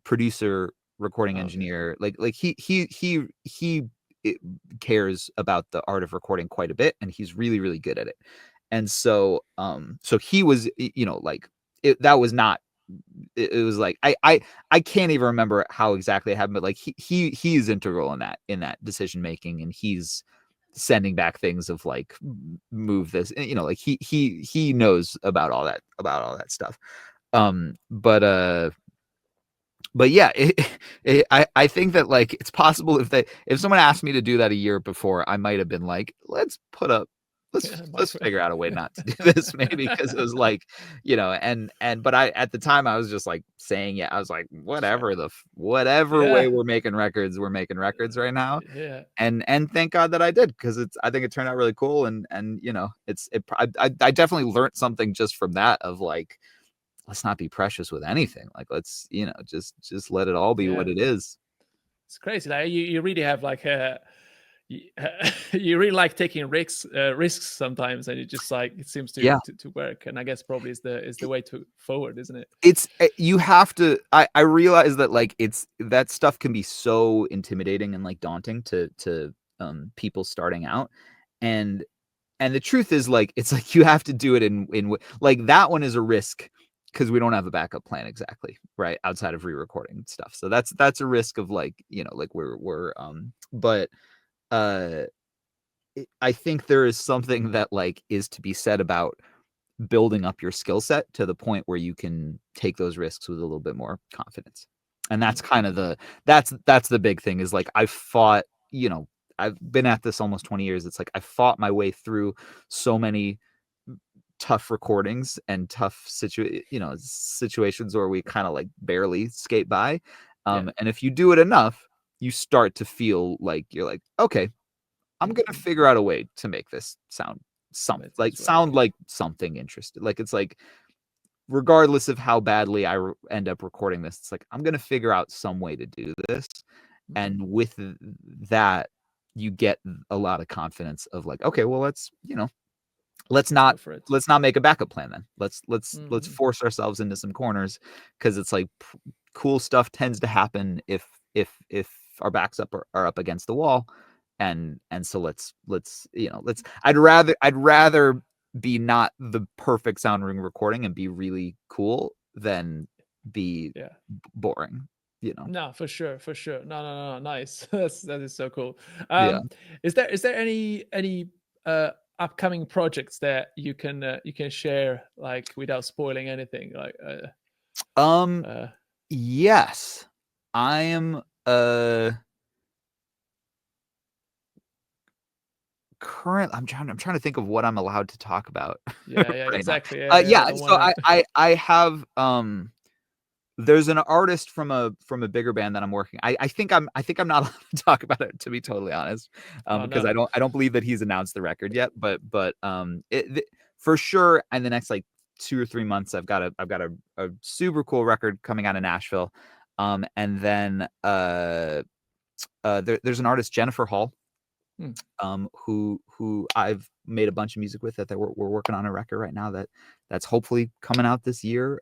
producer, recording Okay. engineer. Like he cares about the art of recording quite a bit, and he's really, really good at it. And so he was, like, that was not, it was like, I can't even remember how exactly it happened, but like he's integral in that decision making, and he's sending back things of like, move this, like he knows about all that stuff. But yeah, I think that, like, it's possible if someone asked me to do that a year before, I might have been like, let's figure out a way not to do this, maybe, because it was like, but at the time I was just like saying, yeah, I was like, whatever way Yeah. we're making records right now. Yeah. And thank God that I did, because I think it turned out really cool. And I definitely learned something just from that, of like, let's not be precious with anything. Like, let's, just let it all be what Yeah. it is. It's crazy. Like you really have like you, you really like taking risks sometimes, and it just like it seems Yeah. to work. And I guess probably is the way to forward, isn't it? It's you have to, I realize that, like, it's that stuff can be so intimidating and like daunting to people starting out. And the truth is, like, it's like you have to do it in like, that one is a risk, because we don't have a backup plan exactly, right, outside of re-recording stuff. So that's a risk of, like, like, we're but uh I think there is something that, like, is to be said about building up your skill set to the point where you can take those risks with a little bit more confidence. And that's kind of that's the big thing, is like, I've been at this almost 20 years. It's like I fought my way through so many tough recordings and tough situations where we kind of like barely skate by. Yeah. And if you do it enough, you start to feel like you're like, okay, I'm gonna Mm-hmm. figure out a way to make this sound That's right. Yeah. like something interesting. Like, it's like, regardless of how badly I end up recording this, it's like, I'm gonna figure out some way to do this. Mm-hmm. And with that, you get a lot of confidence of like, okay, well, let's Go not for it. let's not make a backup plan then. Let's Mm-hmm. force ourselves into some corners, because it's like, cool stuff tends to happen if our backs are up against the wall. And so let's I'd rather be not the perfect sounding recording and be really cool than be Yeah. boring. No, for sure, for sure. No, no, no, nice. That is so cool. Yeah. Is there any upcoming projects that you can share, like, without spoiling anything? Like um uh yes, I am I'm trying to think of what I'm allowed to talk about yeah, yeah, right now. exactly. Yeah, yeah. I Yeah, don't so wanna. I have, there's an artist from a bigger band that I'm working. I think I'm not allowed to talk about it, to be totally honest, Oh because no. I don't believe that he's announced the record yet. But for sure, in the next like 2 or 3 months, I've got a super cool record coming out of Nashville. And then there's an artist, Jennifer Hall, Hmm. who I've made a bunch of music with, that we're working on a record right now that's hopefully coming out this year.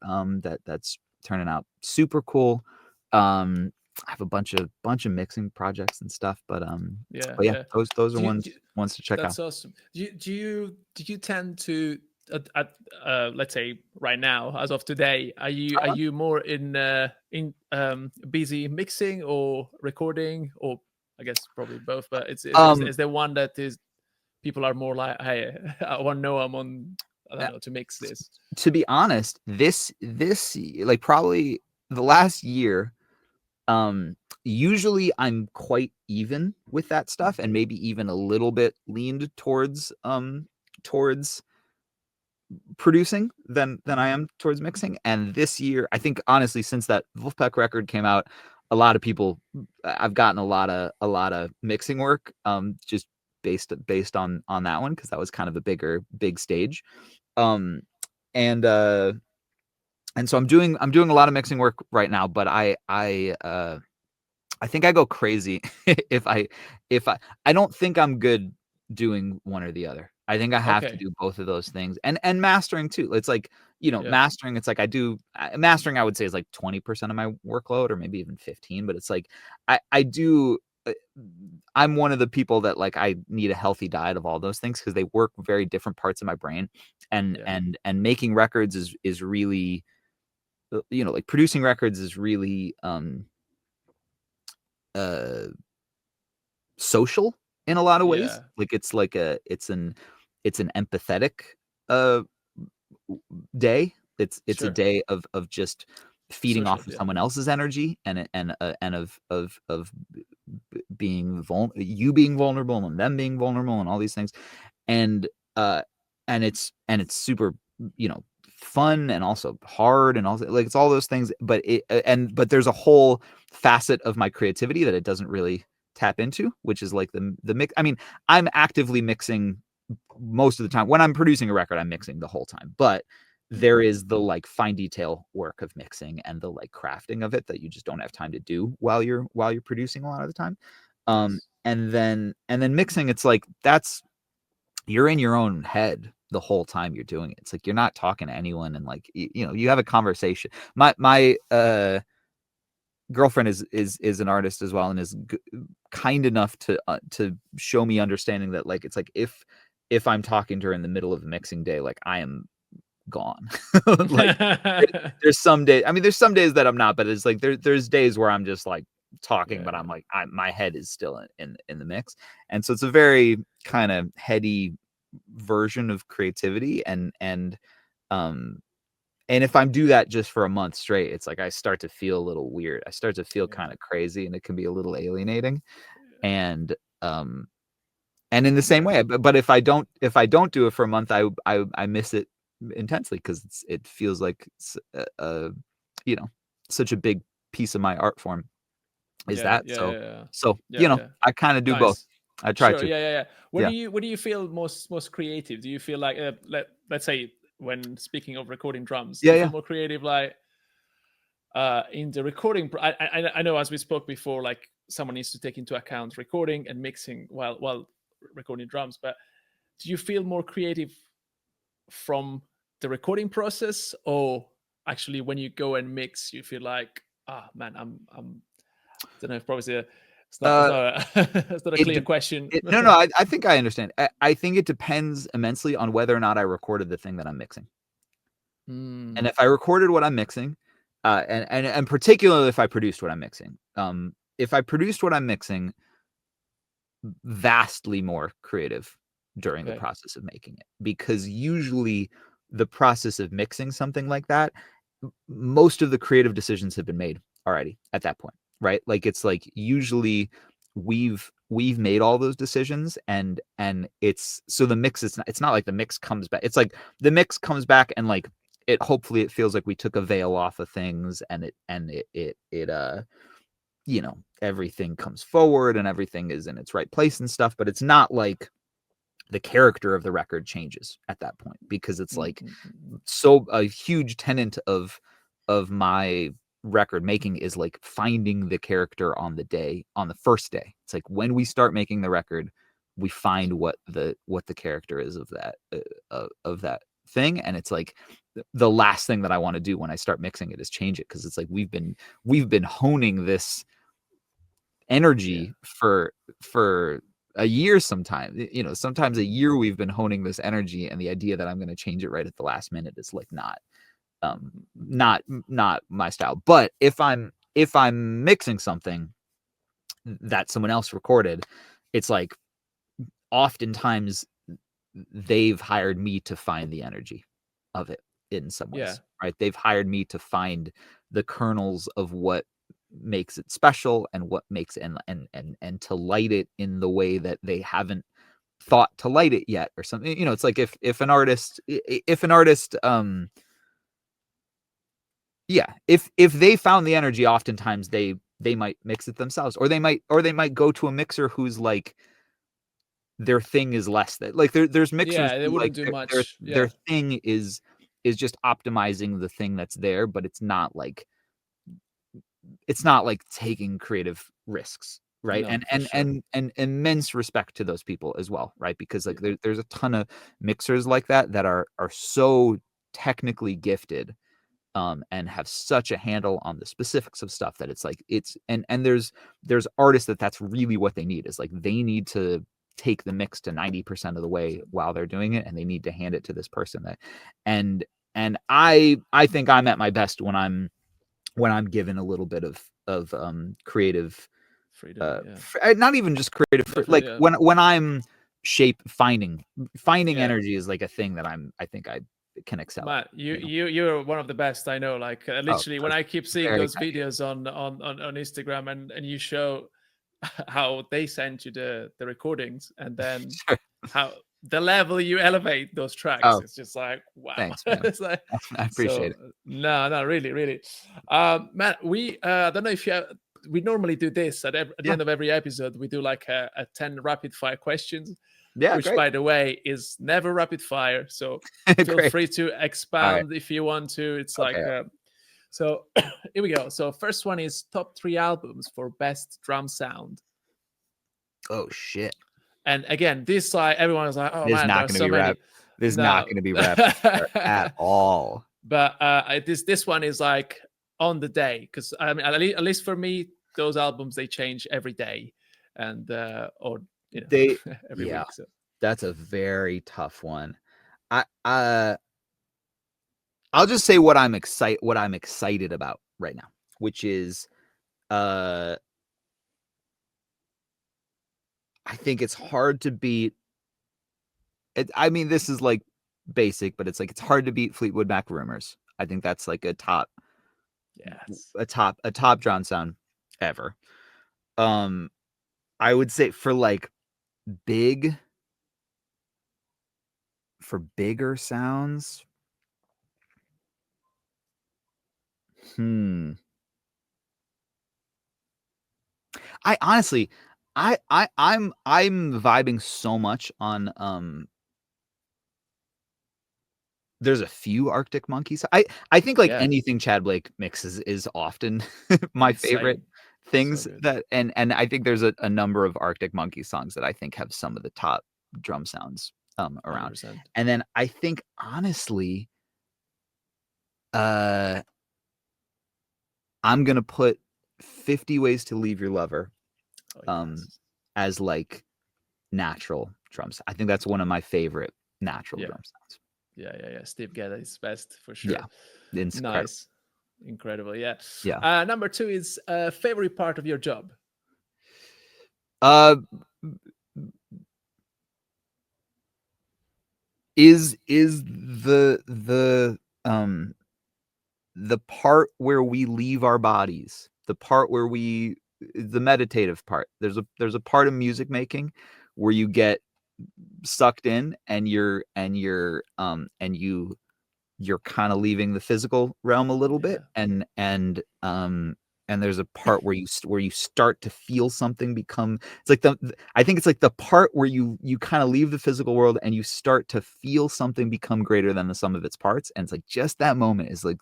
That's turning out super cool. I have a bunch of mixing projects and stuff, but Yeah, but yeah, yeah. those are Do you, ones do, ones to check out. That's awesome. Do you tend to let's say right now, as of today, are you more in busy mixing or recording, or I guess probably both, but Um, is there one that is people are more like, hey, I want to know I'm on, I don't know, to mix this. to be honest, this like, probably the last year, usually I'm quite even with that stuff, and maybe even a little bit leaned towards producing than I Mm-hmm. am towards mixing. And this year, I think, honestly, since that Vulfpeck record came out, a lot of people, I've gotten a lot of mixing work, just based on that one, because that was kind of a big stage. And so I'm doing a lot of mixing work right now, but I think I go crazy if I don't think I'm good doing one or the other. I think I have to Okay. do both of those things, and mastering too. It's like, Yeah. mastering. It's like mastering. I would say is like 20% of my workload, or maybe even 15. But it's like I do. I'm one of the people that like I need a healthy diet of all those things because they work very different parts of my brain, and Yeah. making records is really, like producing records is really uh social in a lot of ways. Yeah. Like it's like it's an empathetic uh day. It's a Sure. day of just feeding Social. off of Yeah. someone else's energy, and of being you being vulnerable and them being vulnerable and all these things. And uh it's super, fun, and also hard, and also like it's all those things, but but there's a whole facet of my creativity that it doesn't really tap into, which is like the mix. I mean, I'm actively mixing most of the time. When I'm producing a record, I'm mixing the whole time, but there is the like fine detail work of mixing and the like crafting of it that you just don't have time to do while you're producing a lot of the time. Nice. And then mixing, it's like you're in your own head the whole time you're doing it. It's like you're not talking to anyone, and like you have a conversation. My girlfriend is an artist as well, and is kind enough to show me understanding that like it's like if I'm talking to her in the middle of a mixing day, like I am gone. Like there's some days, I mean, there's some days that I'm not, but it's like there's days where I'm just like talking, but Yeah. I'm like my head is still in the mix. And so it's a very kind of heady version of creativity, um and if I'm do that just for a month straight, it's like I start to feel a little weird. I start to feel Yeah. kind of crazy, and it can be a little alienating. And um and in the same Yeah. way, but if I don't do it for a month, I miss it intensely because it feels like you know, such a big piece of my art form is Yeah. that. Yeah. So Yeah. so Yeah. Yeah. I kind of do both. Nice. I try Sure. to. Yeah. Yeah. Yeah. Yeah. Where do you feel most creative? Do you feel like let's say when speaking of recording drums, do Yeah, you yeah. feel more creative like in the recording? I know, as we spoke before, like someone needs to take into account recording and mixing while recording drums. But do you feel more creative from the recording process, or actually when you go and mix, you feel like, ah, man, I'm don't know if probably it's Uh not it's not a it clear de- question. no, I think I understand. I think it depends immensely on whether or not I recorded the thing that I'm mixing. And Mm, if I recorded what I'm mixing, and particularly if I produced what I'm mixing, if I produced what I'm mixing, vastly more creative during the okay. process of making it, because usually the process of mixing something like that, most of the creative decisions have been made already at that point, right? Like it's like usually we've made all those decisions, and it's so the mix is not, it's not like the mix comes back. It's like the mix comes back, and like it hopefully it feels like we took a veil off of things, and it everything comes forward and everything is in its right place and stuff, but it's not like the character of the record changes at that point, because it's Mm, like mm, mm, mm. so a huge tenet of my record making is like finding the character on the first day. It's like when we start making the record, we find what the character is of that thing, and it's like the last thing that I want to do when I start mixing it is change it, because it's like we've been honing this Yeah. energy for a year. Sometimes, sometimes a year we've been honing this energy, and the idea that I'm going to change it right at the last minute is like Mm, um mm, mm. not my style. But if I'm mixing something that someone else recorded, it's like oftentimes they've hired me to find the energy of it in some Yeah. ways, right? They've hired me to find the kernels of what makes it special, and what makes and to light it in the way that they haven't thought to light it yet, or something. It's like if an artist yeah, if they found the energy, oftentimes they might mix it themselves, or they might go to a mixer who's like their thing is less than, like, there's mixers Yeah, they who, wouldn't like, do their much. their Yeah. thing is just optimizing the thing that's there, but it's not like taking creative risks, right? No, And for sure. immense respect to those people as well, right? Because Yeah. like there's a ton of mixers like that are so technically gifted, and have such a handle on the specifics of stuff that it's like and there's artists that's really what they need, is like they need to take the mix to 90% of the way while they're doing it, and they need to hand it to this person that and I think I'm at my best when I'm given a little bit of creative, Freedom. Yeah. not even just creative, like Yeah. when I'm finding Yeah. energy is like a thing that I think I can excel at, Matt, you're one of the best I know. Like Oh, literally, when that's I keep seeing very those kind of you. videos on Instagram, and you show how they send you the recordings, and then Sure. how the level you elevate those tracks, Oh, it's just like wow. thanks, man. It's like I appreciate so. it. No, really, really. Matt, we I don't know if you. We normally do this at the Yeah. end of every episode. We do like a 10 rapid fire questions, Yeah, which great. by the way is never rapid fire. So feel Great. free to All right. expound if you want to. It's Okay. like so here we go. So first one is top 3 albums for best drum sound. Oh shit. And again, this like everyone was like, oh This is man, there not are going to so be many. No. rapid fire at all. But this one is like on the day, because I mean at least for me, those albums they change every day, and or They every yeah, week. So that's a very tough one. I I'll just say what I'm excited about right now, which is I think it's hard to beat I mean, this is like basic, but it's like it's hard to beat Fleetwood Mac Rumors. I think that's like a top yes, drum sound ever. Um I would say for like big for bigger sounds. I honestly I'm vibing so much on there's a few Arctic Monkeys. I think like yeah, anything Chad Blake mixes is often my favorite insane, so things good. that and I think there's a number of Arctic Monkey songs that I think have some of the top drum sounds around. 100%. And then I think honestly uh I'm gonna put 50 Ways to Leave Your Lover Oh um yes, as like natural drums. I think that's one of my favorite natural yeah, drum sounds. yeah. Steve Gadd is best for Yeah. sure. It's incredible. Nice, incredible. Yeah. Yeah. Number 2 is favorite part of your job. Uh is the part where we leave our bodies, the part where the meditative part. There's a part of music making where you get sucked in and you're kind of leaving the physical realm a little bit, Yeah, and there's a part where you start to feel something become. It's like I think it's like the part where you kind of leave the physical world and you start to feel something become greater than the sum of its parts, and it's like just that moment is like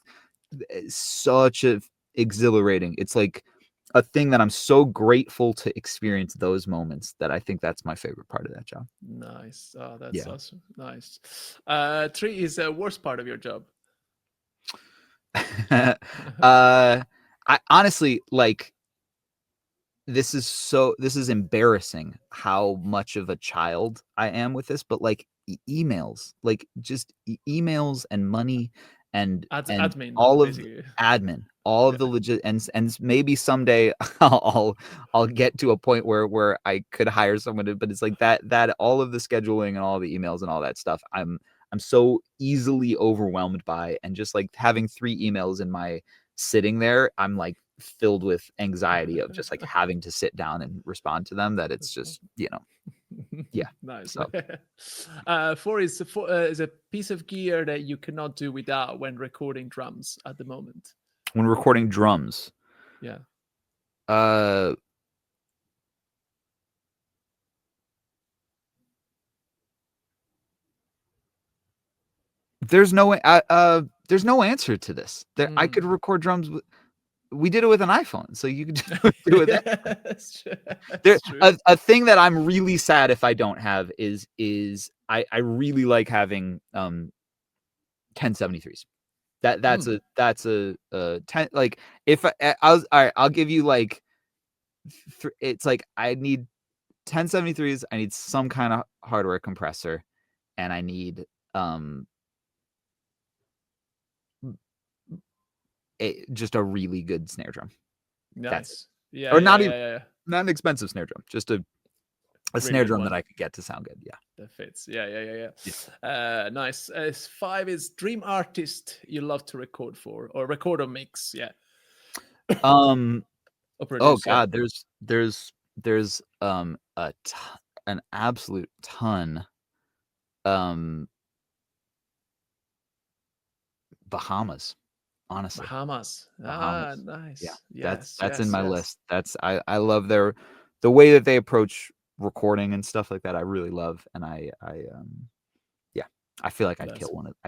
such a exhilarating. It's like a thing that I'm so grateful to experience those moments that I think that's my favorite part of that job. nice. Oh, that's Yeah. awesome. Nice. 3 is the worst part of your job. I honestly like this is embarrassing how much of a child I am with this, but like emails, like just emails and money and Admin, all of basically. admin, all of Yeah. the legit and maybe someday I'll get to a point where I could hire someone to, but it's like that all of the scheduling and all the emails and all that stuff I'm so easily overwhelmed by, and just like having 3 emails in my sitting there, I'm like filled with anxiety of just like having to sit down and respond to them, that it's just, yeah. Nice. So 4 is a piece of gear that you cannot do without when recording drums at the moment. when recording drums, Yeah. uh there's no answer to this. I could record drums. We did it with an iPhone, so you could do it. That's true. There, That's true. a thing that I'm really sad if I don't have is I really like having 1073s. That's a 10, like, if I was all right, I'll give you like it's like I need 1073s, I need some kind of hardware compressor, and I need just a really good snare drum. That's it. Nice. Yeah, Or yeah, not yeah, even yeah. not an expensive snare drum, just a Really snare good drum one that I could get to sound good. Yeah. that fits. Yeah, yeah, yeah, Yeah. yeah. Nice. 5 is dream artist you love to record for, or record or mix. Yeah. Um. Or Oh produce. Yeah. God, there's an absolute ton. Bahamas, honestly. Bahamas. Ah, Bahamas. Yeah. nice. That's Yes, in yes, my yes. list. I love the way that they approach recording and stuff like that. I really love, and yeah, I feel like That's I'd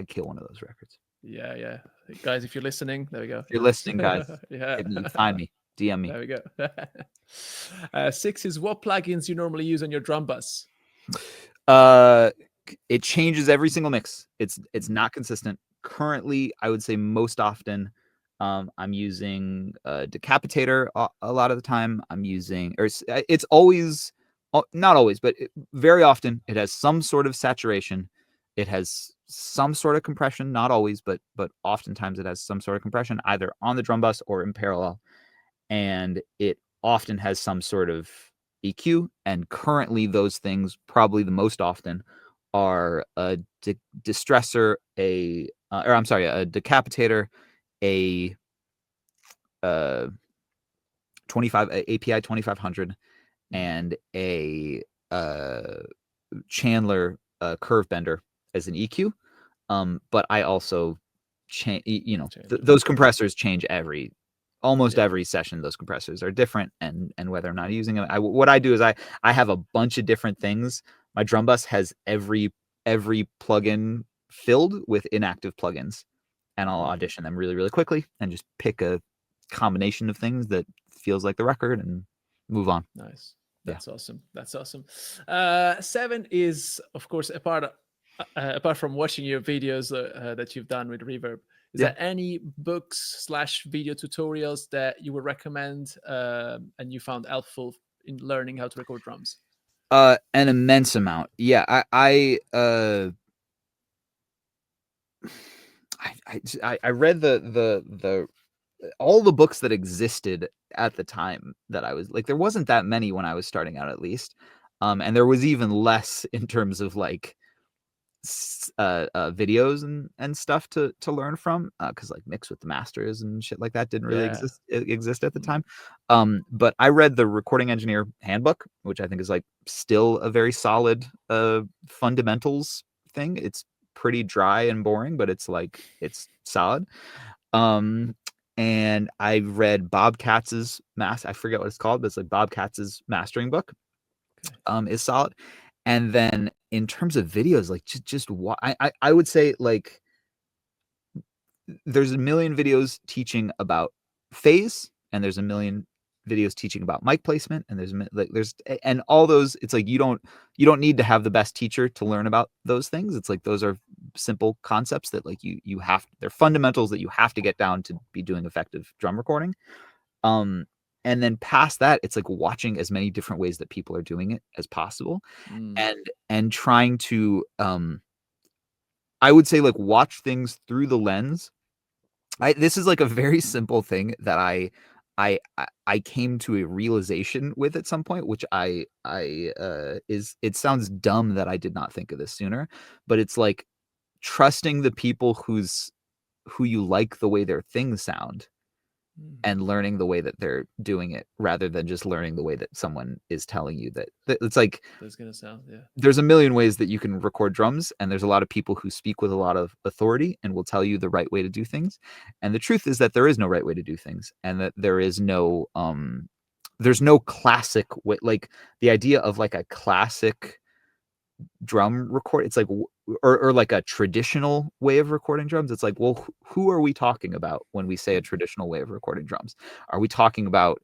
kill one of those records. yeah, yeah. Guys, if you're listening, there we go. If you're listening, guys, Yeah. hit me, find me, DM me. There we go. 6 is what plugins you normally use on your drum bus? It changes every single mix. It's not consistent. Currently, I would say most often, I'm using Decapitator a lot of the time. I'm using, or it's always, not always, but very often it has some sort of saturation. It has some sort of compression, not always, but oftentimes it has some sort of compression either on the drum bus or in parallel. And it often has some sort of EQ. And currently, those things, probably the most often, are a distressor, a decapitator, a 25 API 2500, and a Chandler curve bender as an EQ. But I also change, those compressors change almost every session. Those compressors are different, and whether or not I'm using them, what I do is I have a bunch of different things. My drum bus has every plugin filled with inactive plugins, and I'll audition them really, really quickly and just pick a combination of things that feels like the record and move on. Nice. Yeah. That's awesome. That's awesome. 7 is, of course, apart from watching your videos that you've done with Reverb. Is Yeah. there any books / video tutorials that you would recommend and you found helpful in learning how to record drums? An immense amount. Yeah, I read the all the books that existed at the time that I was like, there wasn't that many when I was starting out, at least. And there was even less in terms of like videos and stuff to learn from, because like Mix with the Masters and shit like that didn't really exist at the time. But I read the Recording Engineer Handbook, which I think is like still a very solid fundamentals thing. It's pretty dry and boring, but it's solid. And I read Bob Katz's I forget what it's called, but it's like Bob Katz's mastering book. Is solid. And then in terms of videos, like just what I would say, like, there's a million videos teaching about phase, and there's a million videos teaching about mic placement, and there's and all those, it's like you don't need to have the best teacher to learn about those things. It's like those are simple concepts that like they're fundamentals that you have to get down to be doing effective drum recording. And then past that, it's like watching as many different ways that people are doing it as possible, and trying to I would say, like, watch things through the lens. This is like a very simple thing that I came to a realization with at some point, which it sounds dumb that I did not think of this sooner, but it's like trusting the people who you like the way their things sound, and learning the way that they're doing it, rather than just learning the way that someone is telling you that it's like, That's gonna sound, yeah. there's a million ways that you can record drums, and there's a lot of people who speak with a lot of authority and will tell you the right way to do things. And the truth is that there is no right way to do things, and that there's no classic way. Like, the idea of like a classic drum record, it's like or like a traditional way of recording drums. It's like, well, who are we talking about when we say a traditional way of recording drums? Are we talking about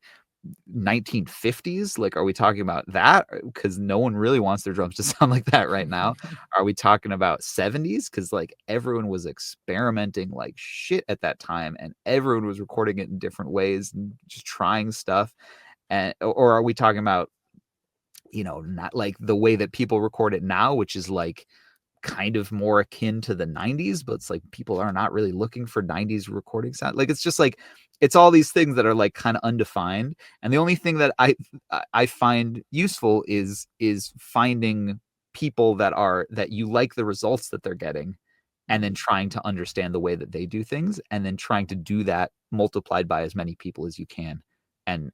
1950s? Like, are we talking about that? Because no one really wants their drums to sound like that right now. Are we talking about 70s? Because like everyone was experimenting like shit at that time, and everyone was recording it in different ways and just trying stuff. And or are we talking about, not like the way that people record it now, which is like kind of more akin to the 90s, but it's like people are not really looking for 90s recording sound. Like it's just like it's all these things that are like kind of undefined. And the only thing that I find useful is finding people that you like the results that they're getting, and then trying to understand the way that they do things, and then trying to do that multiplied by as many people as you can. And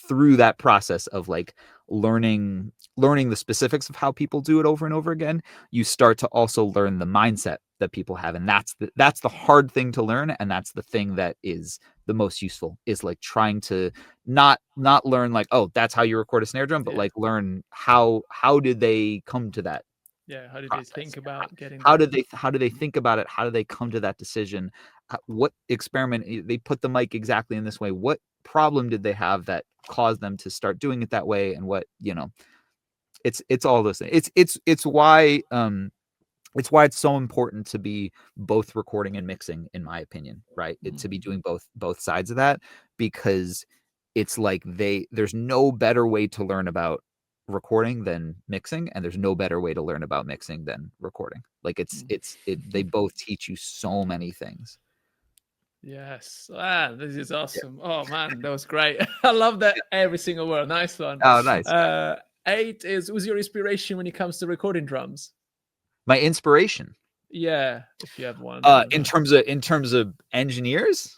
through that process of like learning the specifics of how people do it over and over again, you start to also learn the mindset that people have. And that's the hard thing to learn, and that's the thing that is the most useful, is like trying to not learn like, oh, that's how you record a snare drum, but like learn how did they come to that Yeah, how did they process? think about getting How there? did they think about it? How do they come to that decision? What experiment they put the mic exactly in this way? What problem did they have that caused them to start doing it that way? And what, it's all those things. It's why it's so important to be both recording and mixing, in my opinion, right? To be doing both sides of that, because it's like there's no better way to learn about recording than mixing, and there's no better way to learn about mixing than recording. Like they both teach you so many things. Yes. Ah, this is Yeah. awesome. Oh man, that was great. I love that every single word. Nice one. Oh, nice. 8 was your inspiration when it comes to recording drums? My inspiration. Yeah, if you have one. And In terms of engineers.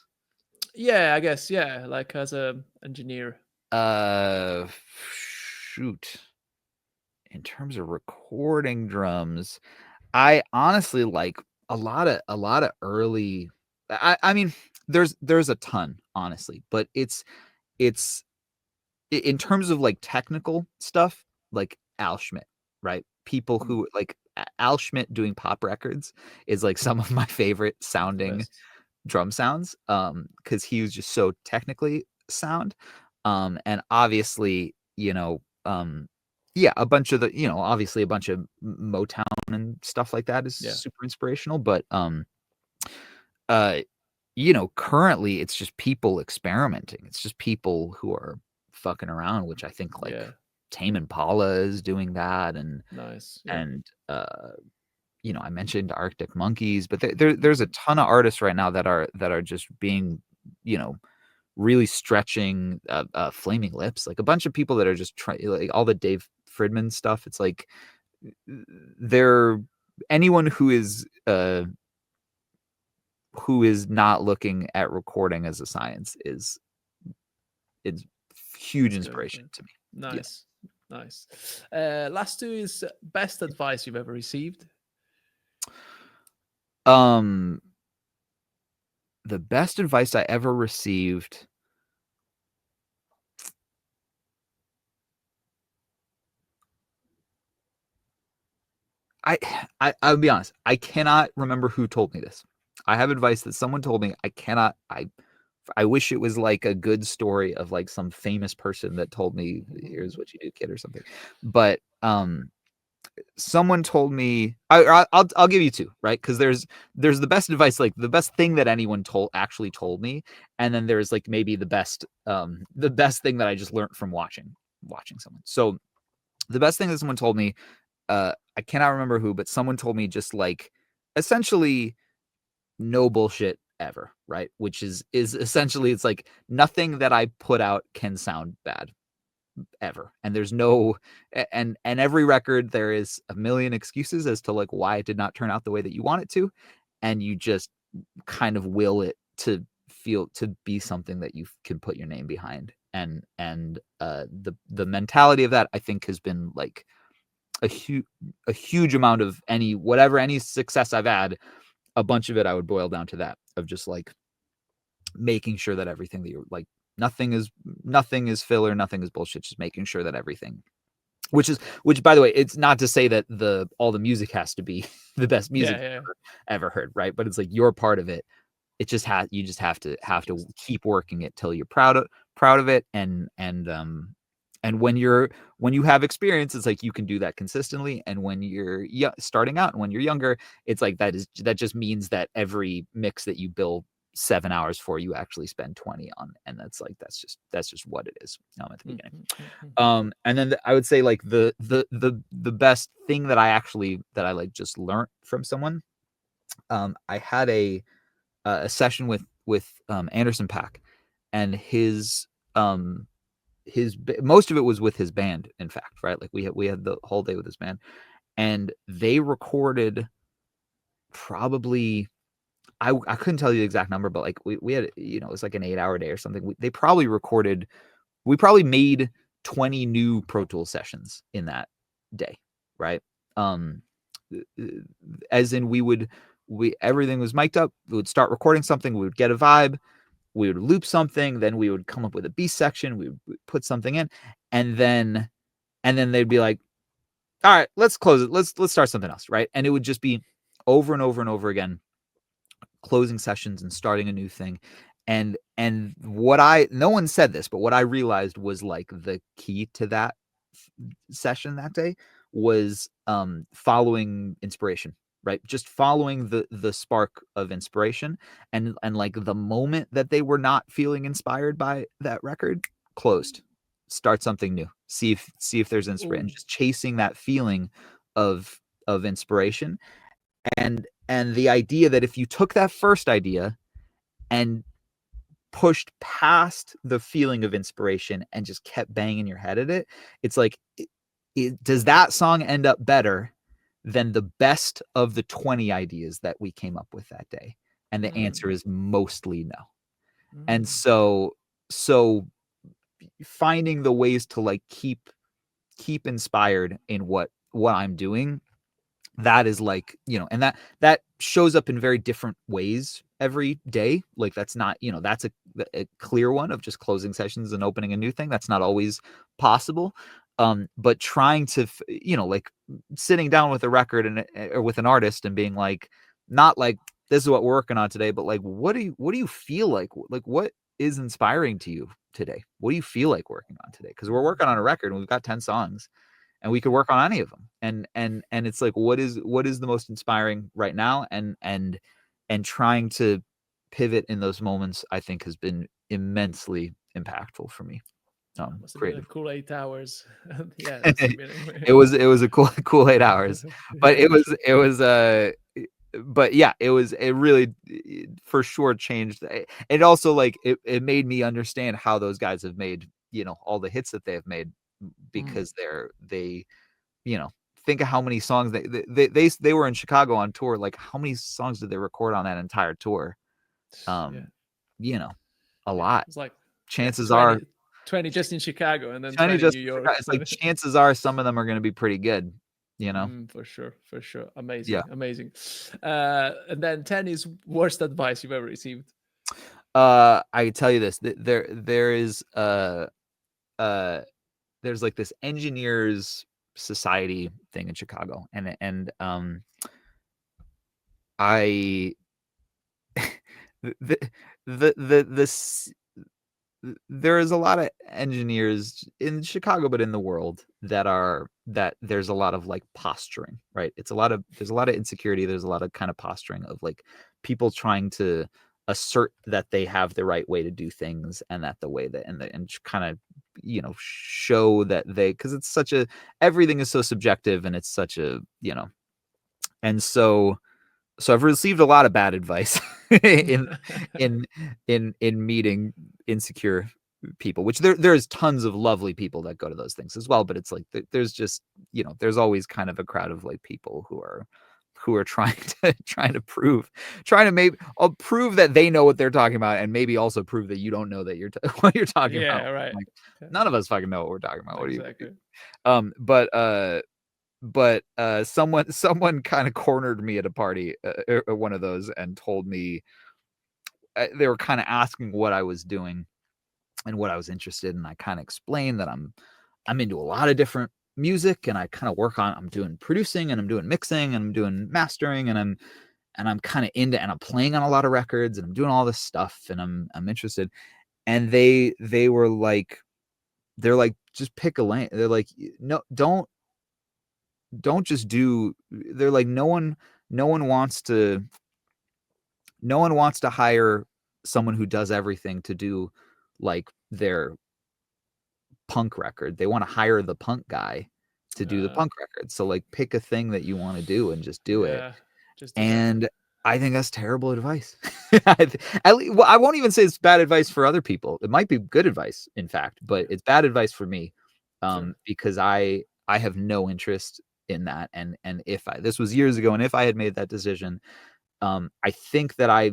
yeah, I guess, yeah, like as a engineer. Shoot. In terms of recording drums, I honestly like a lot of early. I mean, there's a ton, honestly, but it's in terms of like technical stuff, like Al Schmidt, right? People who like Al Schmidt doing pop records is like some of my favorite The sounding best. drum sounds, because he was just so technically sound. And obviously, yeah, a bunch of obviously a bunch of Motown and stuff like that is Yeah. super inspirational. But uh, currently it's just people experimenting. It's just people who are fucking around, which I think like Yeah. Tame Impala is doing that, Nice. Yeah. and I mentioned Arctic Monkeys, but there's a ton of artists right now that are just being, really stretching, Flaming Lips, like a bunch of people that are just trying, like all the Dave Fridman stuff. It's like they're anyone who is not looking at recording as a science is huge It's going for inspiration it. to me. Yeah. Nice. Nice. Last two is best advice you've ever received. The best advice I ever received. I'll be honest. I cannot remember who told me this. I have advice that someone told me. I wish it was like a good story of like some famous person that told me, "Here's what you do, kid," or something. But someone told me. I'll give you two, right? Because there's the best advice, like the best thing that anyone actually told me, and then there's like maybe the best thing that I just learned from watching someone. So the best thing that someone told me, I cannot remember who, but someone told me just like essentially no bullshit ever, right? Which is essentially, it's like nothing that I put out can sound bad ever. And there's no and every record there is a million excuses as to like why it did not turn out the way that you want it to, and you just kind of will it to be something that you can put your name behind. And the mentality of that, I think, has been like a huge amount of any success I've had. A bunch of it I would boil down to that, of just like making sure that everything that you're like, nothing is filler, nothing is bullshit, just making sure that everything which by the way, it's not to say that all the music has to be the best music Yeah, you've ever heard, right? But it's like you're part of it. It just you just have to keep working it till you're proud of it, and when you have experience, it's like you can do that consistently. And when you're starting out and when you're younger, it's like that just means that every mix that you bill 7 hours for, you actually spend 20 on, and that's just what it is at the beginning. And then I would say like the best thing that I like just learned from someone. I had a session with Anderson .Paak, and his most of it was with his band, in fact, right? Like we had the whole day with his band, and they recorded probably, I couldn't tell you the exact number, but like we had, it was like an 8-hour day or something. We probably made 20 new Pro Tools sessions in that day, right? As in everything was mic'd up. We would start recording something, we would get a vibe, we would loop something, then we would come up with a B section, we would put something in, and then they'd be like, all right, let's close it. Let's start something else, right? And it would just be over and over and over again, closing sessions and starting a new thing. And no one said this, but what I realized was like the key to that session that day was following inspiration, right? Just following the spark of inspiration, and like the moment that they were not feeling inspired by that record, closed, start something new, see if there's inspiration, just chasing that feeling of inspiration. And the idea that if you took that first idea and pushed past the feeling of inspiration and just kept banging your head at it, it's like, does that song end up better than the best of the 20 ideas that we came up with that day? And the answer is mostly no. And so finding the ways to like keep inspired in what I'm doing, that is like, and that shows up in very different ways every day. Like that's not, that's a clear one of just closing sessions and opening a new thing. That's not always possible. But trying to, like sitting down with a record or with an artist and being like, not like, this is what we're working on today, but like, what do you feel like? Like, what is inspiring to you today? What do you feel like working on today? Because we're working on a record and we've got 10 songs. And we could work on any of them. And it's like, what is the most inspiring right now? And trying to pivot in those moments, I think, has been immensely impactful for me. Must have been a cool 8 hours. Yeah, it was a cool 8 hours, but it really for sure changed. It also like it made me understand how those guys have made, all the hits that they have made, because they think of how many songs they were in Chicago on tour. Like, how many songs did they record on that entire tour? A lot. It's like Chances 20, are 20 just in Chicago, and then 20 in New York. It's like chances are some of them are going to be pretty good. For sure. Amazing. And then 10 is worst advice you've ever received. I can tell you this. There is there's like this engineers society thing in Chicago, and I there is a lot of engineers in Chicago, but in the world that there's a lot of like posturing, right? There's a lot of insecurity. There's a lot of kind of posturing of like people trying to assert that they have the right way to do things, and that the way that and kind of show that because it's such a, everything is so subjective, and it's such a, and so I've received a lot of bad advice in meeting insecure people, which there's tons of lovely people that go to those things as well, but it's like there's just, there's always kind of a crowd of like people who are trying to prove that they know what they're talking about, and maybe also prove that you don't know that what you're talking about. Yeah, right. Like, none of us fucking know what we're talking about. Exactly. What do you? But someone kind of cornered me at a party, one of those, and told me they were kind of asking what I was doing and what I was interested in. I kind of explained that I'm into a lot of different music, and I kind of work on, I'm doing producing, and I'm doing mixing, and I'm doing mastering, and I'm kind of into, and I'm playing on a lot of records, and I'm doing all this stuff, and I'm interested. And they were like, they're like, just pick a lane. They're like, no, don't just do, they're like, no one wants to hire someone who does everything to do like their punk record. They want to hire the punk guy to do the punk record. So like, pick a thing that you want to do and just do it. Yeah, just do that. And I think that's terrible advice. Well, I won't even say it's bad advice for other people. It might be good advice, in fact, but it's bad advice for me, Sure. because I have no interest in that. And if this was years ago, and if I had made that decision, I think that I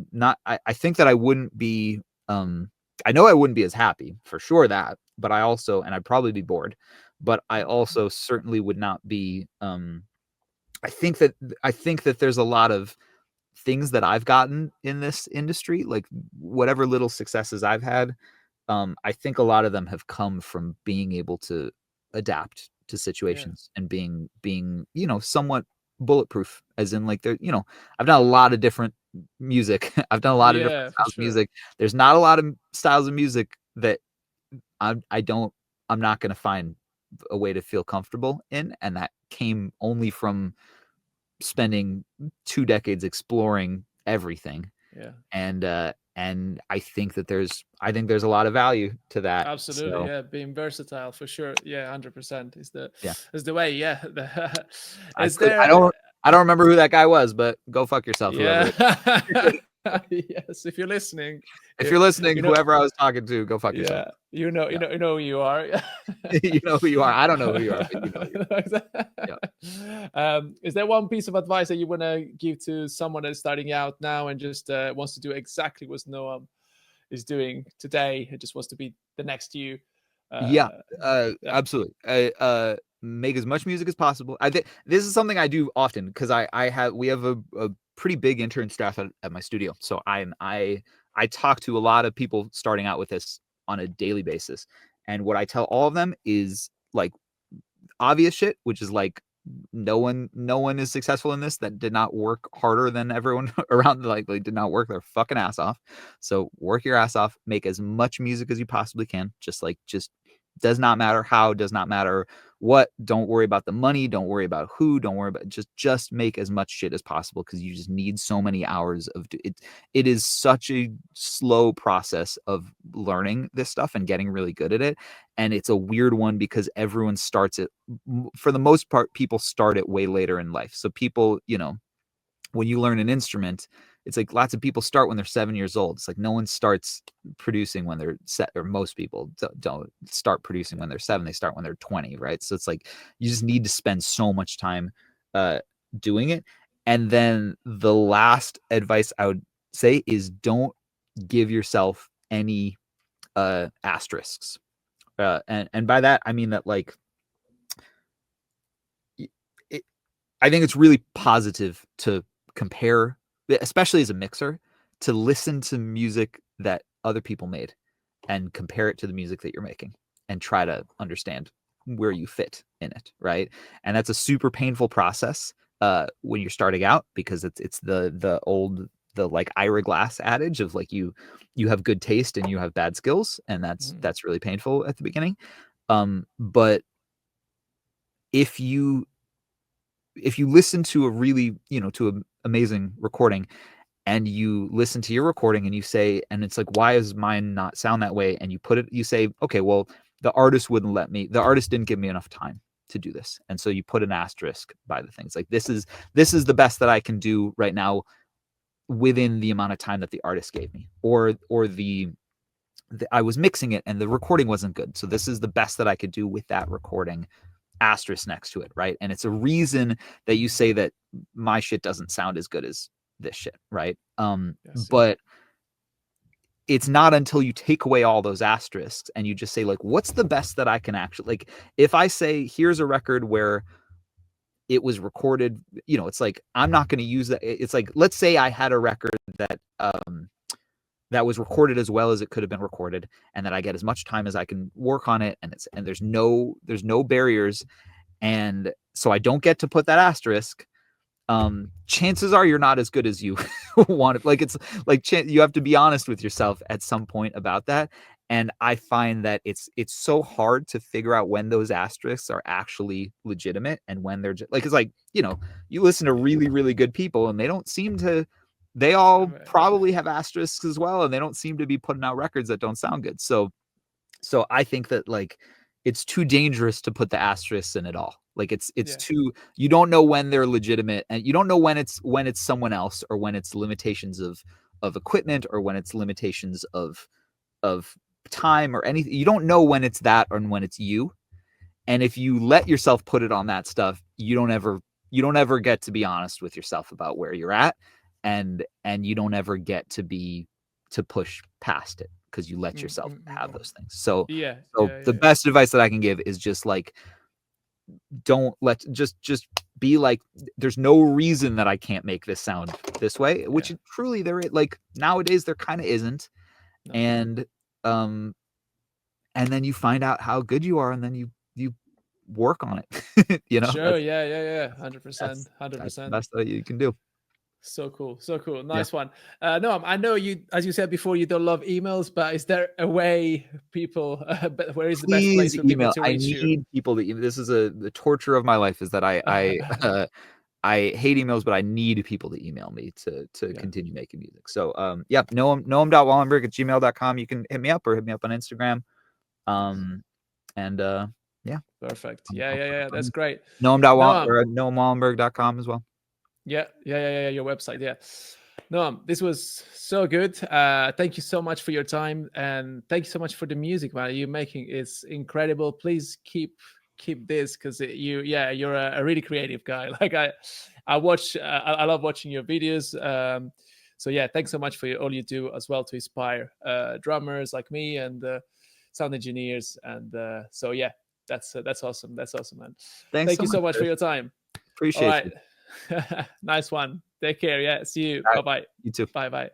think that I wouldn't be, I know I wouldn't be as happy, for sure, that, but I also, and I'd probably be bored, but I also certainly would not be, I think that there's a lot of things that I've gotten in this industry, like whatever little successes I've had, I think a lot of them have come from being able to adapt to Yeah. situations, and being, somewhat bulletproof, as in like, there, I've done a lot of different music. I've done a lot of different Yeah, for styles of sure. music. There's not a lot of styles of music that I don't, I'm not going to find a way to feel comfortable in. And that came only from spending 2 decades exploring everything. Yeah. And I think there's a lot of value to that. Absolutely, So yeah, being versatile for sure. Yeah, 100% yeah, is the way. Yeah, I is could, there? I don't remember who that guy was, but go fuck yourself, whoever Yeah, it is. yes. If you're listening, If you, you're listening, you know, whoever I was talking to, go fuck yourself. yeah, Yeah. you know who you are. You know who you are. I don't know who you are, but you know who you are. Yeah. Is there one piece of advice that you want to give to someone that's starting out now and just wants to do exactly what Noam is doing today? It just wants to be the next you. Yeah, Yeah. absolutely. Make as much music as possible. I think this is something I do often, because we have a pretty big intern staff at my studio. So I talk to a lot of people starting out with this on a daily basis. And what I tell all of them is like obvious shit, which is like, no one is successful in this that did not work harder than everyone around. Like, they did not work their fucking ass off. So work your ass off, make as much music as you possibly can. Just does not matter how, does not matter what. Don't worry about the money, don't worry about who, don't worry about, just make as much shit as possible, because you just need so many hours of it. It is such a slow process of learning this stuff and getting really good at it. And it's a weird one, because everyone starts it, for the most part, people start it way later in life. So people, when you learn an instrument, it's like lots of people start when they're 7 years old. It's like no one starts producing when they're set, or most people don't start producing when they're 7. They start when they're 20, right? So it's like you just need to spend so much time doing it. And then the last advice I would say is, don't give yourself any asterisks. And by that I mean that, like, it, I think it's really positive to compare, especially as a mixer, to listen to music that other people made and compare it to the music that you're making, and try to understand where you fit in it, right? And that's a super painful process when you're starting out, because it's the old, the like Ira Glass adage of like, you have good taste and you have bad skills, and that's really painful at the beginning. But if you listen to a really, to an amazing recording, and you listen to your recording and you say, and it's like, why is mine not sound that way? And you say, okay, well, the artist didn't give me enough time to do this. And so you put an asterisk by the things, like, this is the best that I can do right now within the amount of time that the artist gave me, or I was mixing it and the recording wasn't good. So this is the best that I could do with that recording, asterisk next to it, right? And it's a reason that you say that my shit doesn't sound as good as this shit, right? Yes, yeah. But it's not until you take away all those asterisks and you just say, like, what's the best that I can actually, like, if I say, here's a record where it was recorded, it's like, I'm not going to use that. It's like, let's say I had a record that was recorded as well as it could have been recorded, and that I get as much time as I can work on it, and there's no barriers, And so I don't get to put that asterisk. Chances are you're not as good as you want it. Like, it's like you have to be honest with yourself at some point about that. And I find that it's so hard to figure out when those asterisks are actually legitimate and when they're just like, it's like, you know, you listen to really, really good people and they don't seem to, they all probably have asterisks as well, and they don't seem to be putting out records that don't sound good. So I think that, like, it's too dangerous to put the asterisks in it all. Like, it's too, you don't know when they're legitimate, and you don't know when it's someone else, or when it's limitations of equipment, or when it's limitations of time or anything. You don't know when it's that or when it's you. And if you let yourself put it on that stuff, you don't ever get to be honest with yourself about where you're at, and you don't ever get to push past it, because you let yourself have those things. So the best advice that I can give is just like, don't let, just be like, there's no reason that I can't make this sound this way, which truly there is. Like, nowadays there kind of isn't. No. And then you find out how good you are, and then you work on it. You know? Sure. Yeah. 100%. 100%. That's the best that you can do. So cool. Nice one. No, I know you, as you said before, you don't love emails, but is there a way people, where is the best place for people to reach you? I need people to email. This is the torture of my life, is that I hate emails, but I need people to email me to continue making music. So, Noam.Wallenberg@gmail.com. You can hit me up, or hit me up on Instagram. Perfect. Yeah. That's great. Noam.Wallenberg.com as well. Yeah. Your website. Yeah. No, this was so good. Thank you so much for your time, and thank you so much for the music, man. You're making, it's incredible. Please keep this, because you're a really creative guy. Like, I watch, I love watching your videos. So yeah, thanks so much for all you do as well to inspire drummers like me, and sound engineers. And so yeah, that's awesome. That's awesome, man. Thank you so much for your time. Appreciate it. Nice one. Take care. Yeah. See you. Bye-bye. You too. Bye-bye.